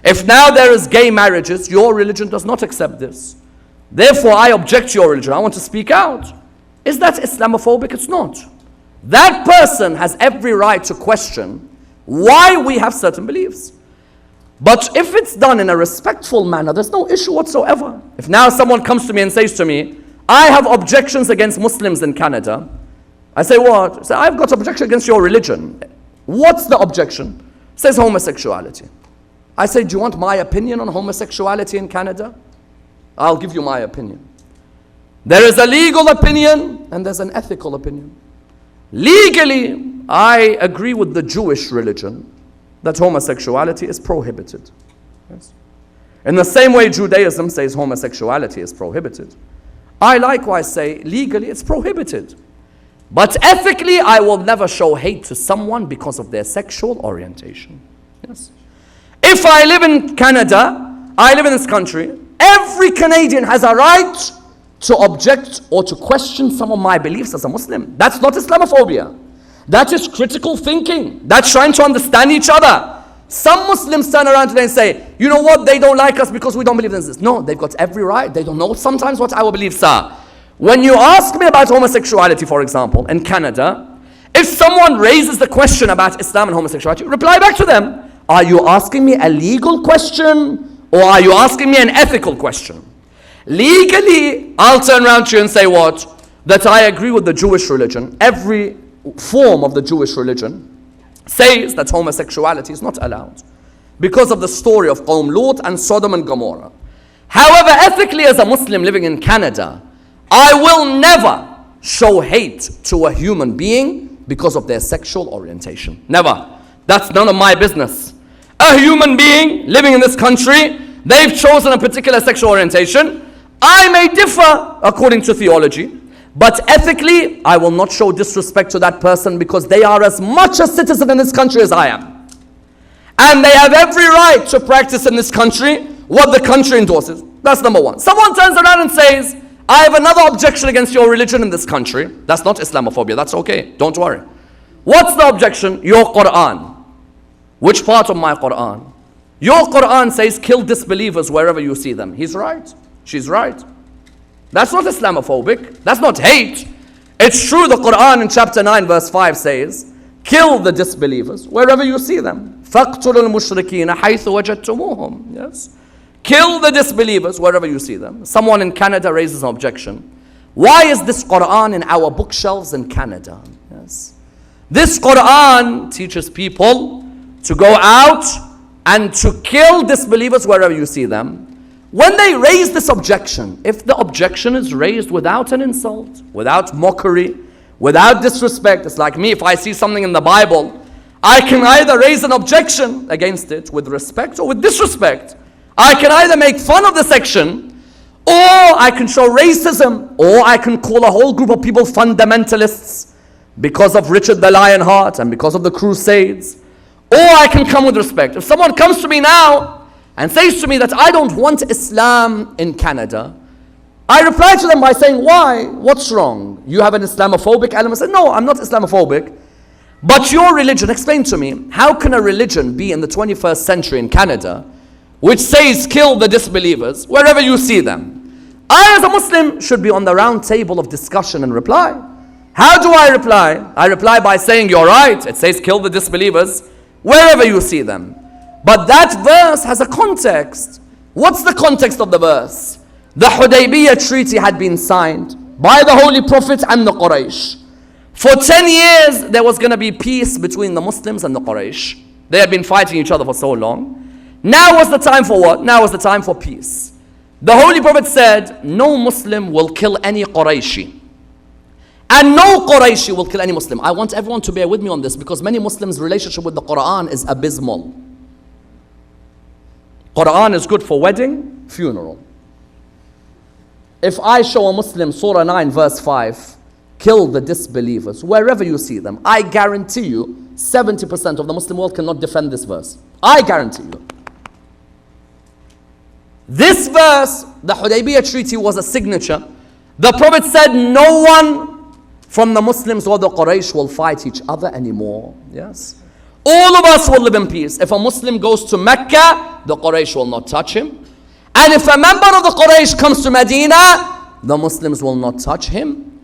If now there is gay marriages, your religion does not accept this. Therefore, I object to your religion. I want to speak out. Is that Islamophobic? It's not. That person has every right to question why we have certain beliefs. But if it's done in a respectful manner, there's no issue whatsoever. If now someone comes to me and says to me, I have objections against Muslims in Canada, I say, what? I say, I've got objection against your religion. What's the objection? It says homosexuality. I say, do you want my opinion on homosexuality in Canada? I'll give you my opinion. There is a legal opinion and there's an ethical opinion. Legally, I agree with the Jewish religion that homosexuality is prohibited. Yes. In the same way Judaism says homosexuality is prohibited, I likewise say legally it's prohibited. But ethically, I will never show hate to someone because of their sexual orientation. Yes. If I live in Canada, I live in this country, every Canadian has a right to object or to question some of my beliefs as a Muslim. That's not Islamophobia. That is critical thinking. That's trying to understand each other. Some Muslims turn around today and say, you know what, they don't like us because we don't believe in this. No, they've got every right. They don't know sometimes what our beliefs are. When you ask me about homosexuality, for example, in Canada, if someone raises the question about Islam and homosexuality, reply back to them. Are you asking me a legal question or are you asking me an ethical question? Legally, I'll turn around to you and say what? That I agree with the Jewish religion. Every form of the Jewish religion says that homosexuality is not allowed because of the story of Qawm Lut and Sodom and Gomorrah. However, ethically as a Muslim living in Canada, I will never show hate to a human being because of their sexual orientation. Never. That's none of my business. A human being living in this country, they've chosen a particular sexual orientation. I may differ according to theology, but ethically, I will not show disrespect to that person because they are as much a citizen in this country as I am. And they have every right to practice in this country what the country endorses. That's number one. Someone turns around and says, I have another objection against your religion in this country. That's not Islamophobia. That's okay. Don't worry. What's the objection? Your Quran. Which part of my Quran? Your Quran says kill disbelievers wherever you see them. He's right. She's right. That's not Islamophobic. That's not hate. It's true the Quran in chapter 9 verse 5 says, kill the disbelievers wherever you see them. فَاقْتُلُوا الْمُشْرِكِينَ حَيْثُ وَجَدْتُمُوهُم. Yes. Kill the disbelievers wherever you see them. Someone in Canada raises an objection. Why is this Quran in our bookshelves in Canada? Yes. This Quran teaches people to go out and to kill disbelievers wherever you see them. When they raise this objection, if the objection is raised without an insult, without mockery, without disrespect, it's like me, if I see something in the Bible, I can either raise an objection against it with respect or with disrespect. I can either make fun of the section, or I can show racism, or I can call a whole group of people fundamentalists because of Richard the Lionheart and because of the Crusades, or I can come with respect. If someone comes to me now and says to me that I don't want Islam in Canada, I reply to them by saying, why? What's wrong? You have an Islamophobic element? I say, no, I'm not Islamophobic. But your religion, explain to me, how can a religion be in the 21st century in Canada which says kill the disbelievers wherever you see them? I as a Muslim should be on the round table of discussion and reply. How do I reply? I reply by saying, you're right, it says kill the disbelievers wherever you see them. But that verse has a context. What's the context of the verse? the Hudaybiyah treaty had been signed by the Holy Prophet and the Quraysh. For 10 years, there was going to be peace between the Muslims and the Quraysh. They had been fighting each other for so long. Now was the time for what? Now was the time for peace. The Holy Prophet said, no Muslim will kill any Qurayshi. And no Qurayshi will kill any Muslim. I want everyone to bear with me on this because many Muslims' relationship with the Quran is abysmal. Quran is good for wedding, funeral. If I show a Muslim Surah 9 verse 5, kill the disbelievers, wherever you see them, I guarantee you 70% of the Muslim world cannot defend this verse. I guarantee you. This verse, the Hudaybiyah treaty, was a signature. The Prophet said no one from the Muslims or the Quraysh will fight each other anymore. Yes. All of us will live in peace. If a Muslim goes to Mecca, the Quraysh will not touch him. And if a member of the Quraysh comes to Medina, the Muslims will not touch him.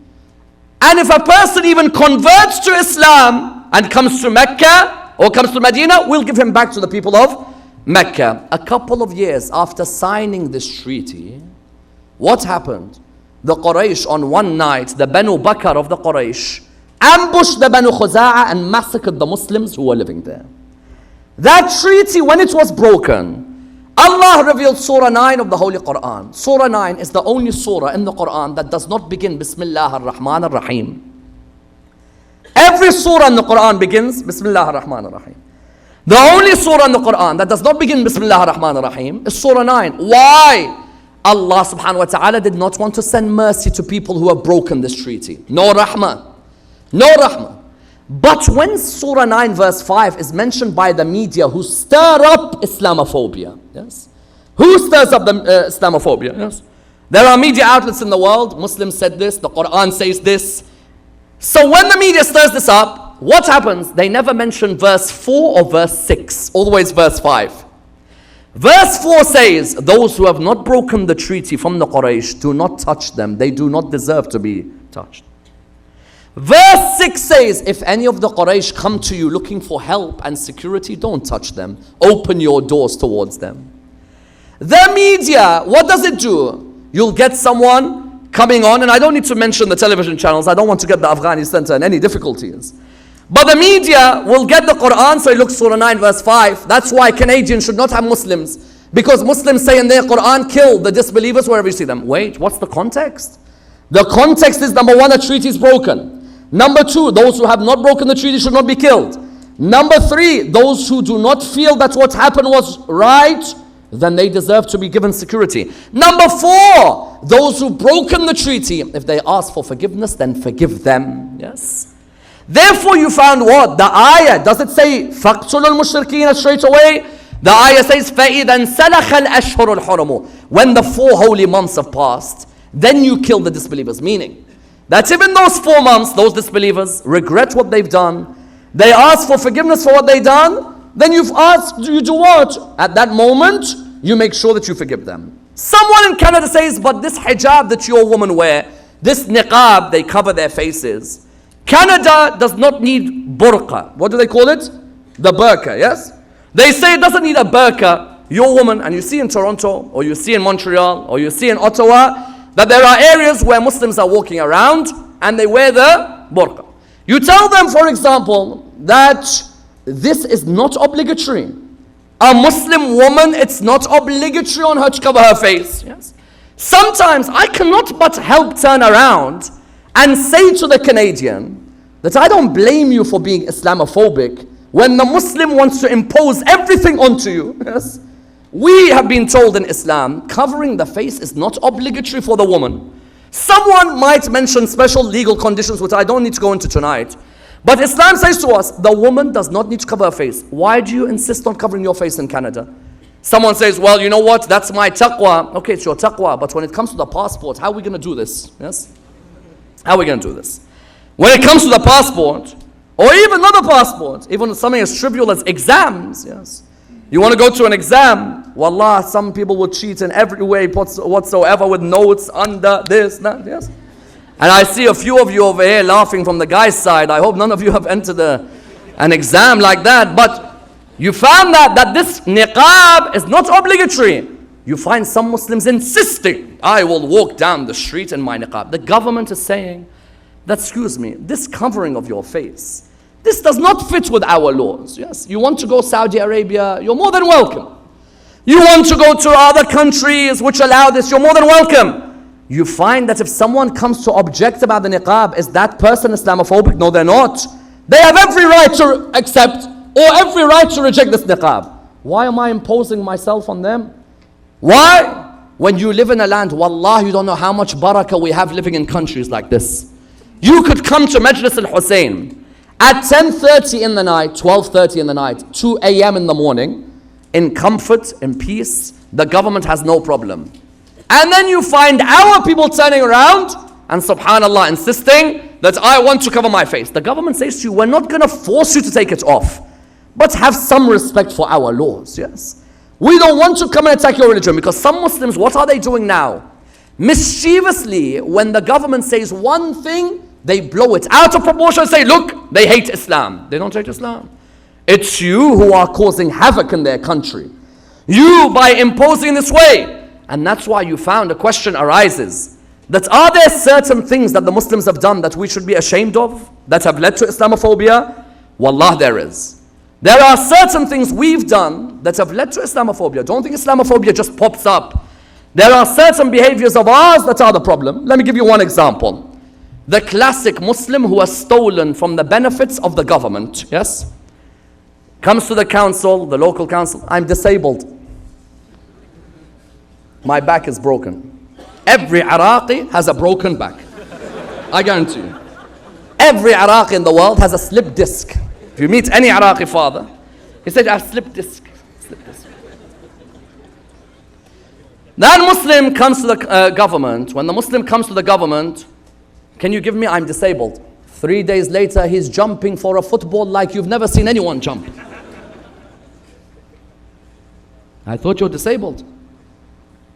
And if a person even converts to Islam and comes to Mecca or comes to Medina, we'll give him back to the people of Mecca. A couple of years after signing this treaty, what happened? The Quraysh on one night, the Banu Bakr of the Quraysh, ambushed the Banu Khuza'a and massacred the Muslims who were living there. That treaty, when it was broken, Allah revealed Surah 9 of the Holy Quran. Surah 9 is the only surah in the Quran that does not begin Bismillah ar-Rahman ar-Rahim. Every surah in the Quran begins Bismillah ar-Rahman ar-Rahim. The only surah in the Quran that does not begin Bismillah ar-Rahman ar-Rahim is Surah 9. Why? Allah subhanahu wa ta'ala did not want to send mercy to people who have broken this treaty. No rahmah. No rahmah. But when Surah 9 verse 5 is mentioned by the media who stir up Islamophobia, yes? Who stirs up the Islamophobia? Yes. There are media outlets in the world. Muslims said this, the Quran says this. So when the media stirs this up, what happens? They never mention verse 4 or verse 6. Always verse 5. Verse 4 says, those who have not broken the treaty from the Quraysh, do not touch them. They do not deserve to be touched. Verse 6 says, if any of the Quraysh come to you looking for help and security, don't touch them. Open your doors towards them. The media, what does it do? You'll get someone coming on, and I don't need to mention the television channels. I don't want to get the Afghani Center in any difficulties. But the media will get the Quran, so look, Surah 9 verse 5. That's why Canadians should not have Muslims. Because Muslims say in their Quran, kill the disbelievers wherever you see them. Wait, what's the context? The context is, number one, the treaty is broken. Number two, those who have not broken the treaty should not be killed. Number three, those who do not feel that what happened was right, then they deserve to be given security. Number four, those who broken the treaty, if they ask for forgiveness, then forgive them. Yes. Therefore you found what? The ayah, does it say فَقْتُلُ الْمُشْرِكِينَ straight away? The ayah says فَإِذَا انْسَلَخَ الْأَشْهُرُ الْحُرُمُ. When the 4 holy months have passed, then you kill the disbelievers. Meaning, that even those 4 months, those disbelievers regret what they've done, they ask for forgiveness for what they've done, then you've asked, you do what? At that moment, you make sure that you forgive them. Someone in Canada says, but this hijab that your women wear, this niqab, they cover their faces. Canada does not need burqa. What do they call it? The burqa, yes? They say it doesn't need a burqa. Your woman, and you see in Toronto, or you see in Montreal, or you see in Ottawa, that there are areas where Muslims are walking around and they wear the burqa. You tell them, for example, that this is not obligatory. A Muslim woman, it's not obligatory on her to cover her face. Yes. Sometimes I cannot but help turn around and say to the Canadian that I don't blame you for being Islamophobic when the Muslim wants to impose everything onto you. Yes. We have been told in Islam, covering the face is not obligatory for the woman. Someone might mention special legal conditions which I don't need to go into tonight. But Islam says to us, the woman does not need to cover her face. Why do you insist on covering your face in Canada? Someone says, well, you know what, that's my taqwa. Okay, it's your taqwa, but when it comes to the passport, how are we going to do this? Yes? How are we going to do this? When it comes to the passport, or even not the passport, even something as trivial as exams, yes. You want to go to an exam, wallah, some people will cheat in every way whatsoever with notes under this, that, yes. And I see a few of you over here laughing from the guy's side. I hope none of you have entered an exam like that. But you found that this niqab is not obligatory. You find some Muslims insisting, I will walk down the street in my niqab. The government is saying that, excuse me, this covering of your face, this does not fit with our laws. Yes, you want to go Saudi Arabia, you're more than welcome. You want to go to other countries which allow this, you're more than welcome. You find that if someone comes to object about the niqab, is that person Islamophobic? No, they're not. They have every right to accept or every right to reject this niqab. Why am I imposing myself on them? Why? When you live in a land, wallah, you don't know how much barakah we have living in countries like this. You could come to Majlis al-Hussein at 10:30 in the night, 12:30 in the night, 2 a.m. in the morning, in comfort, in peace. The government has no problem. And then you find our people turning around and subhanallah insisting that I want to cover my face. The government says to you, we're not going to force you to take it off, but have some respect for our laws. Yes, we don't want to come and attack your religion, because some Muslims, what are they doing now? Mischievously, when the government says one thing, they blow it out of proportion and say, look, they hate Islam. They don't hate Islam. It's you who are causing havoc in their country. You by imposing this way. And that's why you found a question arises, that are there certain things that the Muslims have done that we should be ashamed of, that have led to Islamophobia? Wallah, there is. There are certain things we've done that have led to Islamophobia. Don't think Islamophobia just pops up. There are certain behaviors of ours that are the problem. Let me give you one example. The classic Muslim who has stolen from the benefits of the government, yes, comes to the council, the local council, I'm disabled. My back is broken. Every Iraqi has a broken back. I guarantee you. Every Iraqi in the world has a slip disc. If you meet any Iraqi father, he said, I have slip disc. That Muslim comes to the government. When the Muslim comes to the government, can you give me, I'm disabled. 3 days later, he's jumping for a football like you've never seen anyone jump. I thought you're disabled.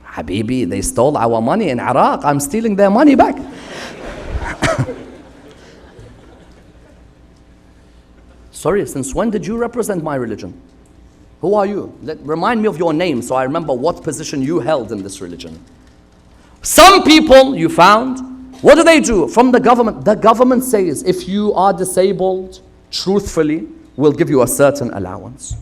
Habibi, they stole our money in Iraq. I'm stealing their money back. Sorry, since when did you represent my religion? Who are you? Remind me of your name so I remember what position you held in this religion. Some people you found, what do? From the government says, if you are disabled, truthfully, we'll give you a certain allowance.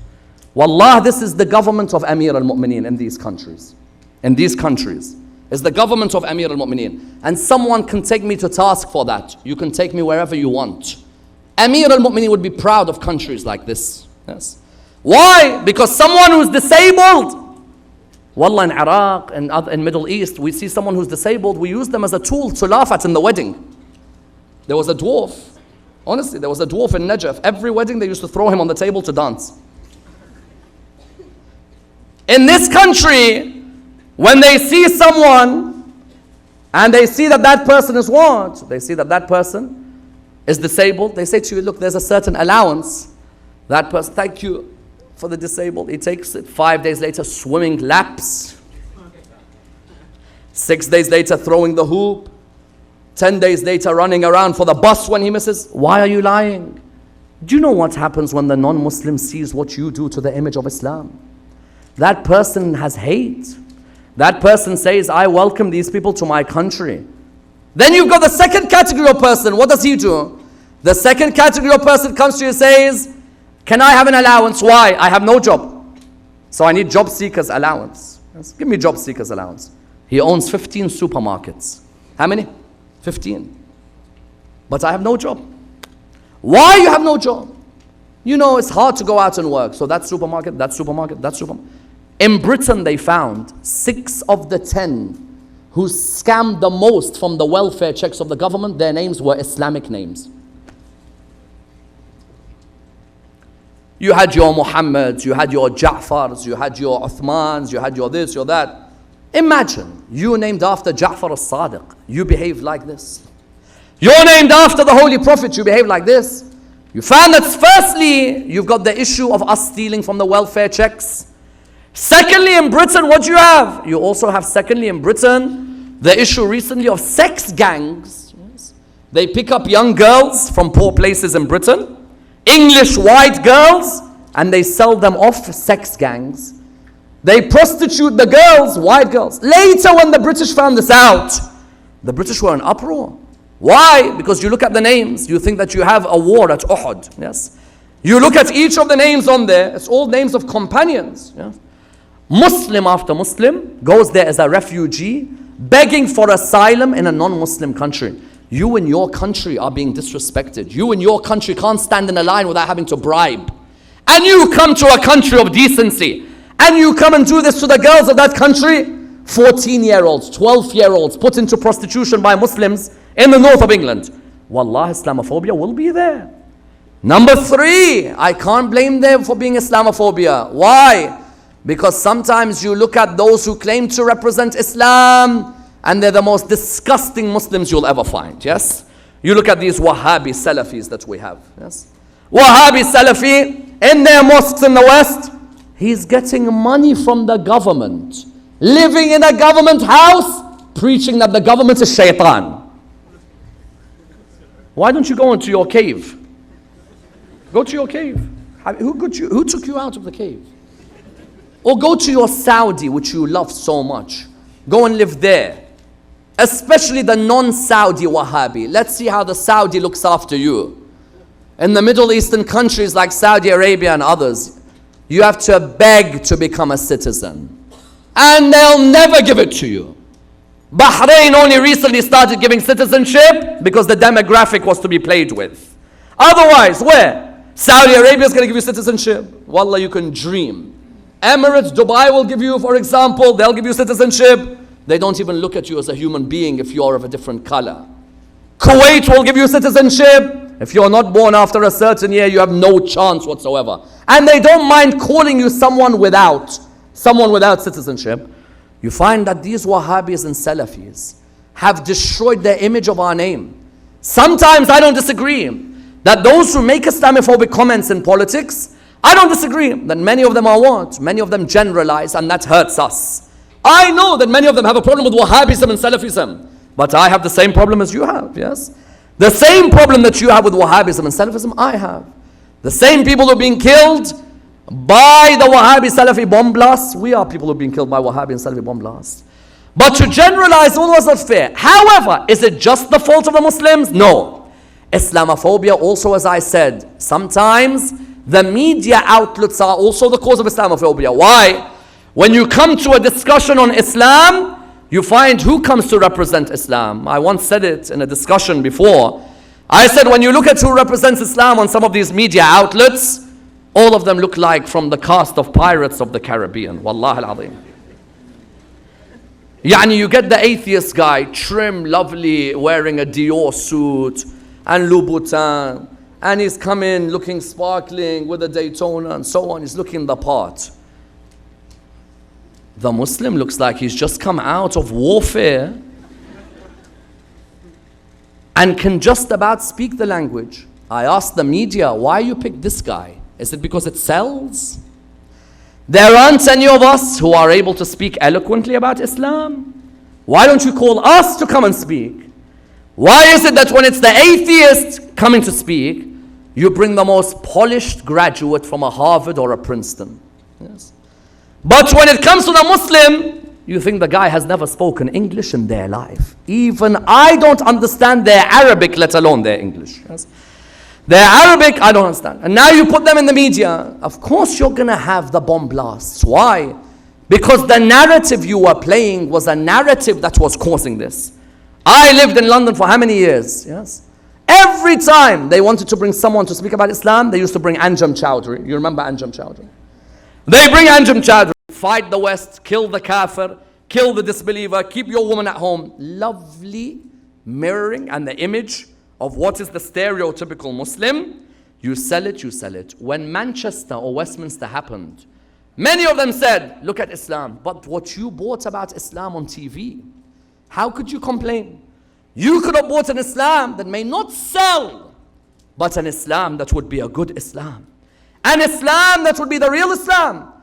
Wallah, this is the government of Amir al-Mu'mineen in these countries. In these countries, is the government of Amir al-Mu'mineen. And someone can take me to task for that. You can take me wherever you want. Amir al-Mu'mineen would be proud of countries like this. Yes. Why? Because someone who's disabled, wallah, in Iraq and in Middle East, we see someone who's disabled, we use them as a tool to laugh at in the wedding. There was a dwarf, honestly, there was a dwarf in Najaf. Every wedding they used to throw him on the table to dance. In this country, when they see someone and they see that that person is what? They see that that person is disabled, they say to you, look, there's a certain allowance. That person, thank you for the disabled. He takes it. 5 days later, swimming laps. 6 days later, throwing the hoop. 10 days later, running around for the bus when he misses. Why are you lying? Do you know what happens when the non-Muslim sees what you do to the image of Islam? That person has hate. That person says, I welcome these people to my country. Then you've got the second category of person. What does he do? The second category of person comes to you and says, can I have an allowance? Why? I have no job. So I need job seekers allowance. Yes. Give me job seekers allowance. He owns 15 supermarkets. How many? 15. But I have no job. Why you have no job? You know it's hard to go out and work. So that supermarket, that supermarket, that supermarket. In Britain they found 6 of the 10 who scammed the most from the welfare checks of the government, their names were Islamic names. You had your Muhammads, you had your Ja'fars, you had your Uthmans, you had your this, your that. Imagine, you named after Ja'far as-Sadiq, you behave like this. You're named after the Holy Prophet, you behave like this. You found that firstly, you've got the issue of us stealing from the welfare checks. Secondly, in Britain, what do you have? You also have, secondly, in Britain, the issue recently of sex gangs. Yes. They pick up young girls from poor places in Britain, English white girls, and they sell them off sex gangs. They prostitute the girls, white girls. Later when the British found this out, the British were in uproar. Why? Because you look at the names, you think that you have a war at Uhud. Yes. You look at each of the names on there, it's all names of companions. Yes. Muslim after Muslim goes there as a refugee, begging for asylum in a non-Muslim country. You in your country are being disrespected. You in your country can't stand in a line without having to bribe. And you come to a country of decency, and you come and do this to the girls of that country. 14-year-olds, 12-year-olds put into prostitution by Muslims in the north of England. Wallah, Islamophobia will be there. Number 3, I can't blame them for being Islamophobia. Why? Because sometimes you look at those who claim to represent Islam and they're the most disgusting Muslims you'll ever find. Yes? You look at these Wahhabi Salafis that we have. Yes? Wahhabi Salafi in their mosques in the West, he's getting money from the government, living in a government house, preaching that the government is shaitan. Why don't you go into your cave? Go to your cave. Who took you out of the cave? Or go to your Saudi, which you love so much. Go and live there. Especially the non-Saudi Wahhabi. Let's see how the Saudi looks after you. In the Middle Eastern countries like Saudi Arabia and others, you have to beg to become a citizen. And they'll never give it to you. Bahrain only recently started giving citizenship because the demographic was to be played with. Otherwise, where? Saudi Arabia is going to give you citizenship. Wallah, you can dream. Emirates, Dubai will give you, for example, they'll give you citizenship. They don't even look at you as a human being if you're of a different color. Kuwait will give you citizenship. If you're not born after a certain year, you have no chance whatsoever. And they don't mind calling you someone without citizenship. You find that these Wahhabis and Salafis have destroyed the image of our name. Sometimes I don't disagree that those who make Islamophobic comments in politics, I don't disagree that many of them are what? Many of them generalize, and that hurts us. I know that many of them have a problem with Wahhabism and Salafism, but I have the same problem as you have, yes? The same problem that you have with Wahhabism and Salafism, I have. The same people who are being killed by the Wahhabi Salafi bomb blasts, we are people who are being killed by Wahhabi and Salafi bomb blasts. But to generalize all was not fair. However, is it just the fault of the Muslims? No. Islamophobia also, as I said, sometimes the media outlets are also the cause of Islamophobia. Why? When you come to a discussion on Islam, you find who comes to represent Islam. I once said it in a discussion before. I said when you look at who represents Islam on some of these media outlets, all of them look like from the cast of Pirates of the Caribbean. Wallah al-Azim. Yani you get the atheist guy, trim, lovely, wearing a Dior suit and Louboutin, and he's come in looking sparkling with a Daytona and so on. He's looking the part. The Muslim looks like he's just come out of warfare and can just about speak the language. I asked the media, why you pick this guy? Is it because it sells? There aren't any of us who are able to speak eloquently about Islam. Why don't you call us to come and speak? Why is it that when it's the atheist coming to speak, you bring the most polished graduate from a Harvard or a Princeton? Yes. But when it comes to the Muslim, you think the guy has never spoken English in their life. Even I don't understand their Arabic, let alone their English. Yes. Their Arabic, I don't understand. And now you put them in the media. Of course you're going to have the bomb blasts. Why? Because the narrative you were playing was a narrative that was causing this. I lived in London for how many years? Yes. Every time they wanted to bring someone to speak about Islam, they used to bring Anjem Chowdhury. You remember Anjem Chowdhury? They bring Anjem Chowdhury. Fight the West, kill the kafir, kill the disbeliever, keep your woman at home. Lovely mirroring and the image of what is the stereotypical Muslim. You sell it, you sell it. When Manchester or Westminster happened, many of them said, look at Islam. But what you bought about Islam on TV, how could you complain? You could have bought an Islam that may not sell, but an Islam that would be a good Islam. An Islam that would be the real Islam.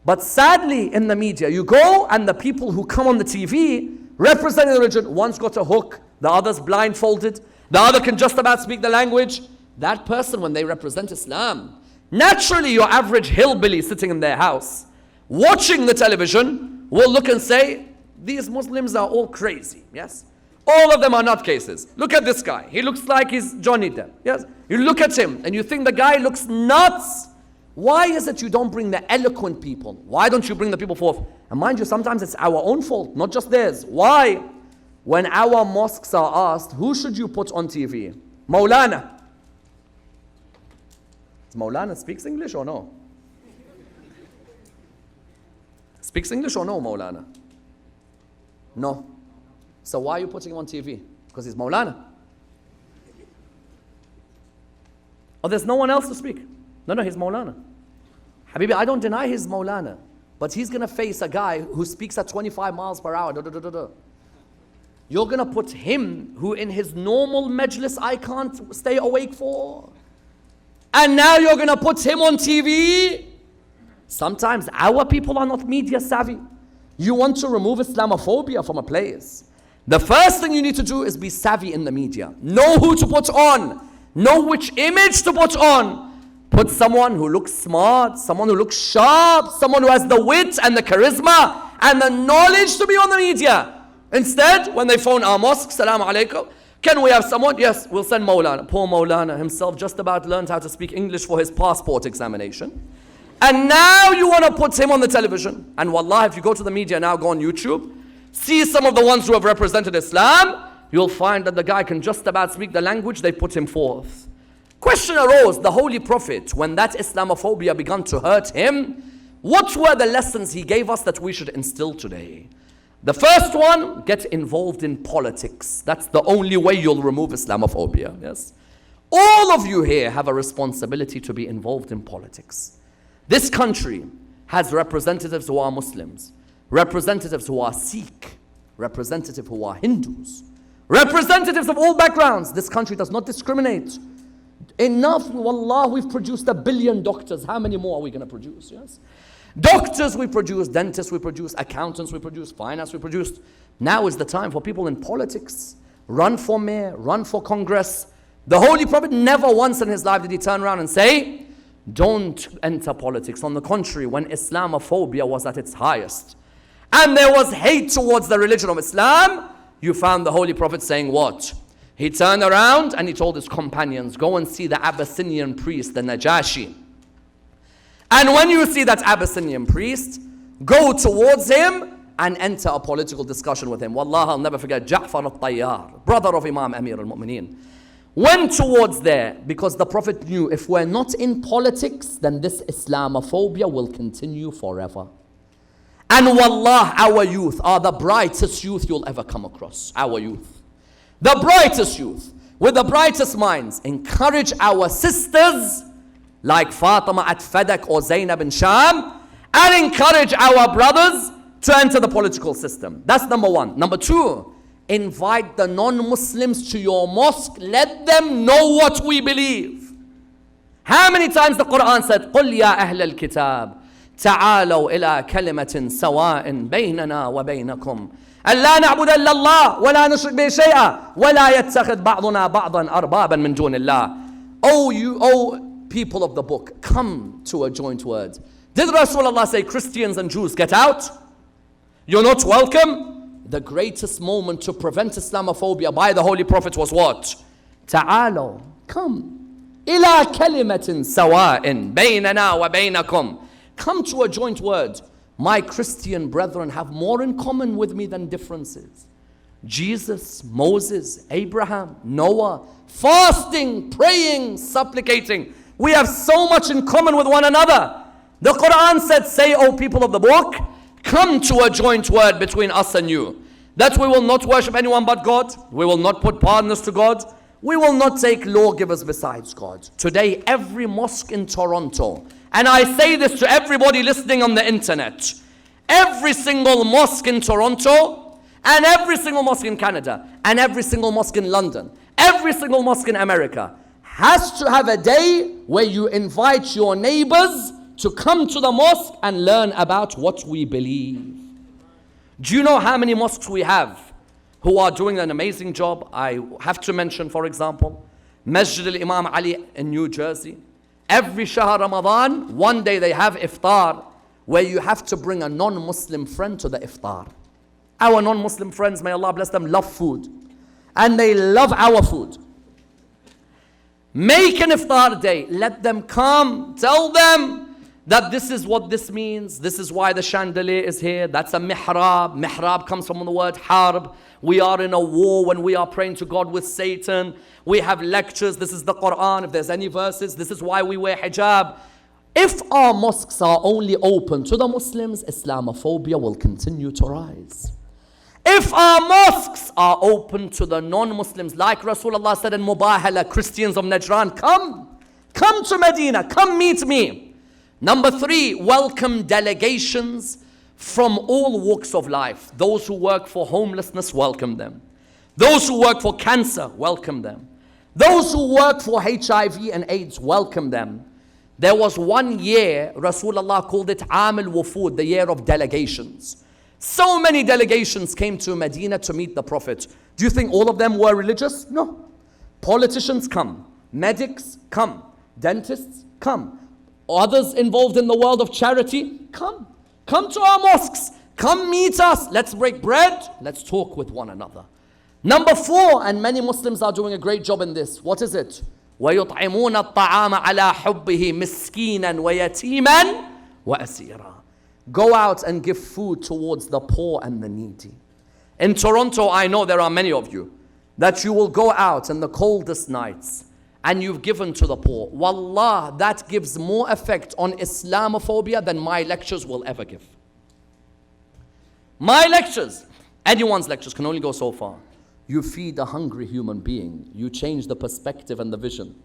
But sadly, in the media, you go and the people who come on the TV representing the religion, one's got a hook, the other's blindfolded, the other can just about speak the language. That person, when they represent Islam, naturally your average hillbilly sitting in their house watching the television will look and say, these Muslims are all crazy, yes? All of them are nutcases. Look at this guy. He looks like he's Johnny Depp, yes? You look at him and you think the guy looks nuts. Why is it you don't bring the eloquent people? Why don't you bring the people forth? And mind you, sometimes it's our own fault, not just theirs. Why? When our mosques are asked, who should you put on TV? Maulana. Maulana speaks English or no? Speaks English or no, Maulana? No. So why are you putting him on TV? Because he's Maulana. Oh, there's no one else to speak. No, he's Maulana. Habibi, I don't deny he's Maulana. But he's going to face a guy who speaks at 25 miles per hour. You're going to put him, who in his normal majlis I can't stay awake for. And now you're going to put him on TV. Sometimes our people are not media savvy. You want to remove Islamophobia from a place. The first thing you need to do is be savvy in the media. Know who to put on. Know which image to put on. Put someone who looks smart, someone who looks sharp, someone who has the wit and the charisma and the knowledge to be on the media. Instead, when they phone our mosque, Salaam alaikum, can we have someone? Yes, we'll send Maulana. Poor Maulana himself just about learned how to speak English for his passport examination. And now you want to put him on the television. And wallah, if you go to the media now, go on YouTube, see some of the ones who have represented Islam, you'll find that the guy can just about speak the language they put him forth. Question arose, the Holy Prophet, when that Islamophobia began to hurt him, what were the lessons he gave us that we should instill today? The first one, get involved in politics. That's the only way you'll remove Islamophobia, yes? All of you here have a responsibility to be involved in politics. This country has representatives who are Muslims, representatives who are Sikh, representatives who are Hindus, representatives of all backgrounds. This country does not discriminate. Enough, wallah, we've produced 1 billion doctors. How many more are we going to produce? Yes, doctors we produce, dentists we produce, accountants we produce, finance we produce. Now is the time for people in politics. Run for mayor, run for Congress. The Holy Prophet never once in his life did he turn around and say, don't enter politics. On the contrary, when Islamophobia was at its highest and there was hate towards the religion of Islam, you found the Holy Prophet saying what? He turned around and he told his companions, go and see the Abyssinian priest, the Najashi. And when you see that Abyssinian priest, go towards him and enter a political discussion with him. Wallah, I'll never forget Ja'far al-Tayyar, brother of Imam Amir al-Mu'mineen, went towards there because the Prophet knew if we're not in politics, then this Islamophobia will continue forever. And wallah, our youth are the brightest youth you'll ever come across. Our youth. The brightest youth, with the brightest minds. Encourage our sisters like Fatima at Fadak or Zainab in Sham, and encourage our brothers to enter the political system. That's number one. Number two, invite the non-Muslims to your mosque. Let them know what we believe. How many times the Quran said, قُلْ يَا أَهْلَ الْكِتَابِ تعالوا إلى كلمة سواء بيننا وبينكم ألا نعبد إلا الله ولا نشرك به شيئا ولا يتخذ بعضنا بعضا أربابا من دون الله. Oh people of the book, come to a joint word. Did Rasulullah say Christians and Jews get out? You're not welcome? The greatest moment to prevent Islamophobia by the Holy Prophet was what? تعالوا, come إلى كلمة سواء بيننا وبينكم. Come to a joint word. My Christian brethren have more in common with me than differences. Jesus, Moses, Abraham, Noah, fasting, praying, supplicating. We have so much in common with one another. The Quran said, say, O people of the book, come to a joint word between us and you. That we will not worship anyone but God. We will not put partners to God. We will not take lawgivers besides God. Today, every mosque in Toronto, and I say this to everybody listening on the internet, every single mosque in Toronto, and every single mosque in Canada, and every single mosque in London, every single mosque in America, has to have a day where you invite your neighbors to come to the mosque and learn about what we believe. Do you know how many mosques we have who are doing an amazing job? I have to mention, for example, Masjid al-Imam Ali in New Jersey. Every Shahr Ramadan, one day they have iftar where you have to bring a non-Muslim friend to the iftar. Our non-Muslim friends, may Allah bless them, love food. And they love our food. Make an iftar day. Let them come. Tell them that this is what this means. This is why the chandelier is here. That's a mihrab. Mihrab comes from the word harb. We are in a war when we are praying to God with Satan. We have lectures. This is the Quran. If there's any verses, this is why we wear hijab. If our mosques are only open to the Muslims, Islamophobia will continue to rise. If our mosques are open to the non-Muslims, like Rasulullah said in Mubahala, Christians of Najran, come to Medina, come meet me. Number 3, welcome delegations from all walks of life. Those who work for homelessness, welcome them. Those who work for cancer, welcome them. Those who work for HIV and AIDS, welcome them. There was one year, Rasulullah called it Am al-Wufud, the year of delegations. So many delegations came to Medina to meet the Prophet. Do you think all of them were religious? No. Politicians come. Medics come. Dentists come. Others involved in the world of charity, come. Come to our mosques. Come meet us. Let's break bread. Let's talk with one another. Number 4, and many Muslims are doing a great job in this. What is it? وَيُطْعِمُونَ الطَّعَامَ عَلَى حُبِّهِ مِسْكِينًا وَيَتِيمًا وَأَسِيرًا. Go out and give food towards the poor and the needy. In Toronto, I know there are many of you that you will go out in the coldest nights and you've given to the poor. Wallah, that gives more effect on Islamophobia than my lectures will ever give. My lectures, anyone's lectures can only go so far. You feed a hungry human being. You change the perspective and the vision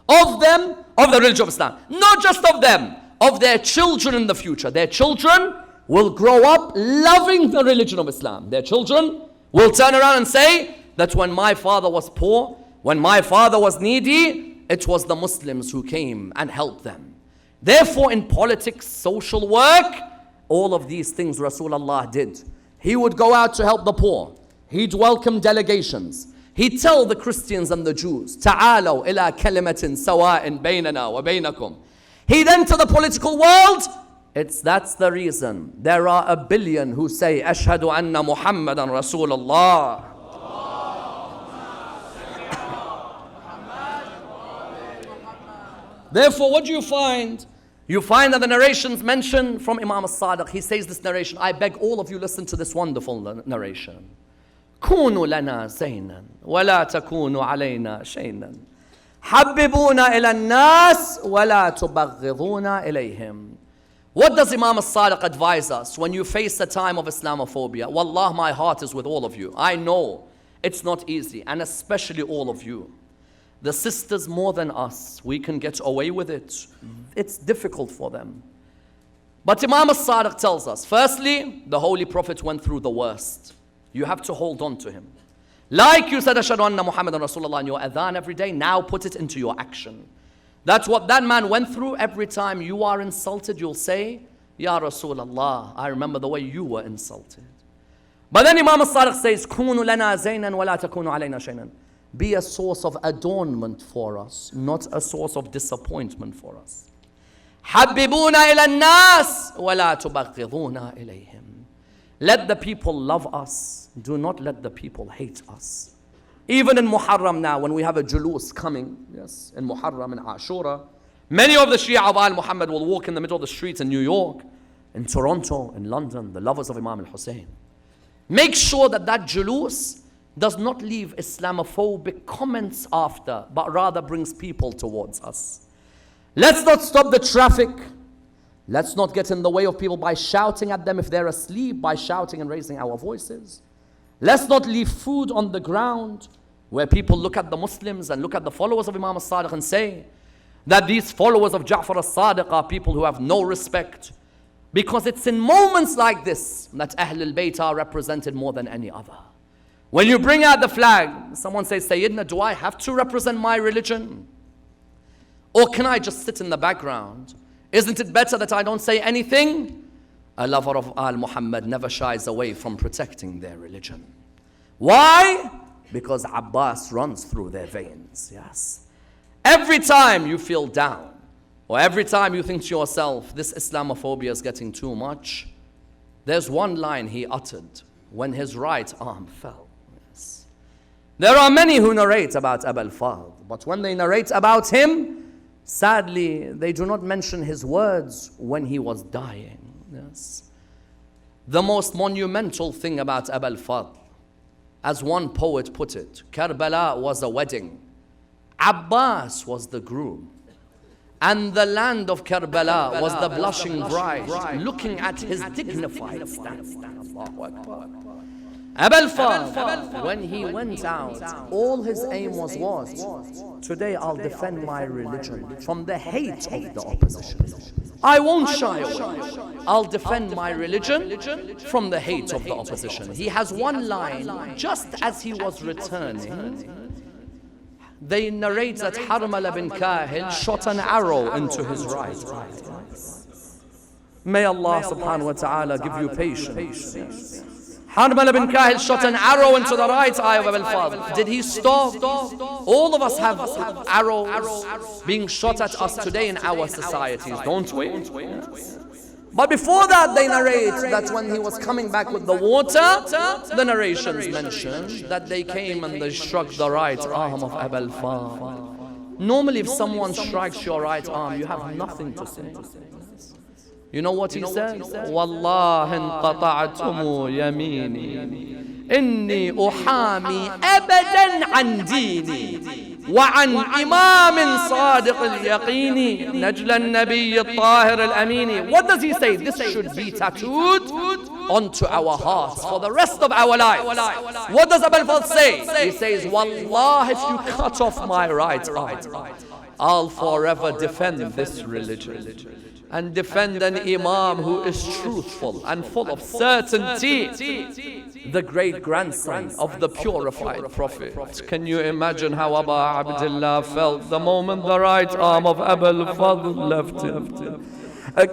of them, of the religion of Islam. Not just of them, of their children in the future. Their children will grow up loving the religion of Islam. Their children will turn around and say that when my father was poor, when my father was needy, it was the Muslims who came and helped them. Therefore, in politics, social work, all of these things Rasulullah did. He would go out to help the poor. He'd welcome delegations. He'd tell the Christians and the Jews, تعالوا إلى كلمة سواء بيننا وبينكم. He'd enter the political world. That's the reason there are 1 billion who say أشهد أن محمدا رسول الله. Therefore, what do you find? You find that the narrations mention from Imam al-Sadiq. He says this narration. I beg all of you listen to this wonderful narration. كونوا لنا زينا ولا تكونوا علينا شينا حببونا إلى الناس ولا تبغضونا إليهم. What does Imam al-Sadiq advise us when you face the time of Islamophobia? Wallah, my heart is with all of you. I know it's not easy, and especially all of you. The sisters more than us, we can get away with it. It's difficult for them. But Imam al-Sadiq tells us, firstly, the Holy Prophet went through the worst. You have to hold on to him. Like you said, Ashhadu anna Muhammadan Rasulullah in your adhan every day, now put it into your action. That's what that man went through. Every time you are insulted, you'll say, Ya Rasulullah, I remember the way you were insulted. But then Imam al-Sadiq says, Kunu lana zaynan wa la takunu alayna shaynan. Be a source of adornment for us, not a source of disappointment for us. حببونا إلى الناس ولا تبغضونا إليهم. Let the people love us. Do not let the people hate us. Even in Muharram now, when we have a julus coming, yes, in Muharram and Ashura, many of the Shia of Al Muhammad will walk in the middle of the streets in New York, in Toronto, in London, the lovers of Imam al-Hussein. Make sure that that julus does not leave Islamophobic comments after, but rather brings people towards us. Let's not stop the traffic. Let's not get in the way of people by shouting at them if they're asleep, by shouting and raising our voices. Let's not leave food on the ground where people look at the Muslims and look at the followers of Imam al-Sadiq and say that these followers of Ja'far al-Sadiq are people who have no respect. Because it's in moments like this that Ahl al-Bayt are represented more than any other. When you bring out the flag, someone says, Sayyidina, do I have to represent my religion? Or can I just sit in the background? Isn't it better that I don't say anything? A lover of Al Muhammad never shies away from protecting their religion. Why? Because Abbas runs through their veins, yes. Every time you feel down, or every time you think to yourself, this Islamophobia is getting too much, there's one line he uttered when his right arm fell. Yes. There are many who narrate about Abu al-Fadl, but when they narrate about him, sadly, they do not mention his words when he was dying. Yes. The most monumental thing about Abu al-Fadl, as one poet put it, Karbala was a wedding, Abbas was the groom, and the land of Karbala was the blushing bride, looking at his dignified stance. Abu al-Fadl, when he went out, all his aim was what? Today I'll defend my religion from the hate of the opposition. I won't shy away. I'll defend my religion from the hate of the opposition. He has one line, just as he was returning. They narrate that Harmala bin Kahil shot an arrow into his right eye. May Allah subhanahu wa ta'ala give you patience. Harmala bin Kahil shot an arrow into the right eye of Abu al-Fadl. Did he stop? All of us have arrows being shot at us today in our societies, don't we? But before that, they narrate that when he was coming back with the water, the narrations mention that they came and they struck the right arm of Abu al-Fadl. Normally, if someone strikes your right arm, you have nothing to say. You know what he says? Wallahi inqata'tum yamini inni uhami abadan an dini وعن إمام صادق اليقين نجل النبي الطاهر الأمين. What does he say? This should be tattooed onto our hearts for the rest of our lives. What does Abu al-Fadl say? He says, Wallah, if you cut off my right eye, I'll forever defend this religion and defend an imam who is truthful and full of certainty, the great grandson of the purified prophet. Can you imagine how Abu Abdullah felt the moment the right arm of Abu al-Fadl left him?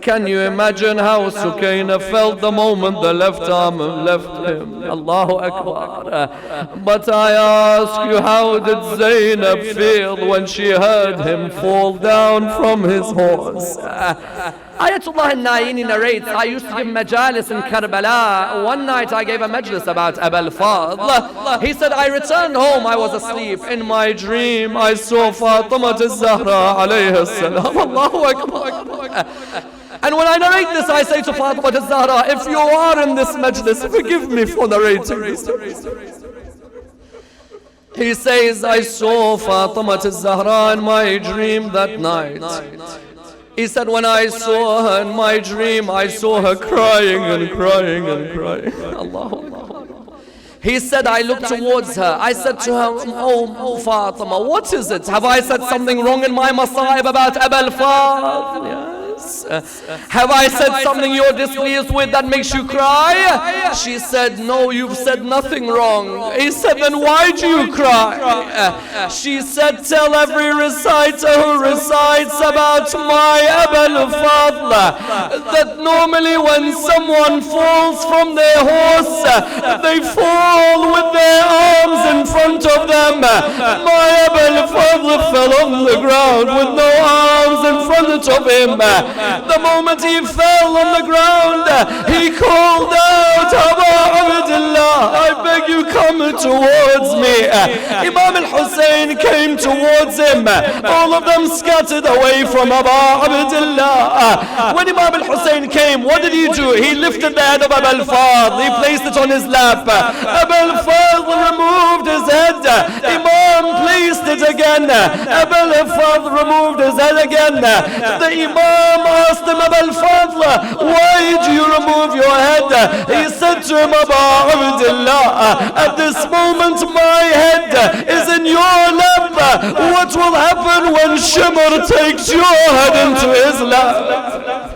Can you imagine how Sukaina felt the moment the left arm left him? Allahu Akbar. But I ask you, how did Zainab feel when she heard him fall down from his horse? Ayatollah al-Naini narrates, I used to give majalis in Karbala. One night I gave a majlis about Abu al-Fadl. He said, I returned home, I was asleep. In my dream, I saw Fatima al-Zahra alayhi salam. Allahu Akbar. And when I narrate this, I say to Fatima al-Zahra, if you are in this majlis, forgive me for narrating this. He says, I saw Fatima al-Zahra in my dream that night. He said, when I saw her in my dream, I saw her crying and crying and crying. Allah. He said, I looked towards her. I said to her, oh Fatima, what is it? Have I said something wrong in my masa'ib about Abu al-Fadl? Yes. Have I said something you're displeased with that makes you cry? She said, no, you've said nothing wrong. He said, then why do you cry? She said, tell every reciter who recites about my Abu al-Fadl that normally when someone falls from their horse, they fall with their arms in front of them. My Abu al-Fadl fell on the ground with no arms in front of him. The moment he fell on the ground, he called out, Abu Abdullah, I beg you, come towards me. Imam al-Hussein came towards him. All of them scattered away from Abu Abdullah. When Imam al-Hussein came, what did he do? He lifted the head of Abu al-Fadl. He placed it on his lap. Abu al-Fadl removed his head. Imam placed it again. Abu al-Fadl removed his head again. The Imam asked him, Abu al-Fadl, why do you remove your head? He said to him, Abu Abdullah, at this moment my head is in your lap. What will happen when Shimr takes your head into his lap?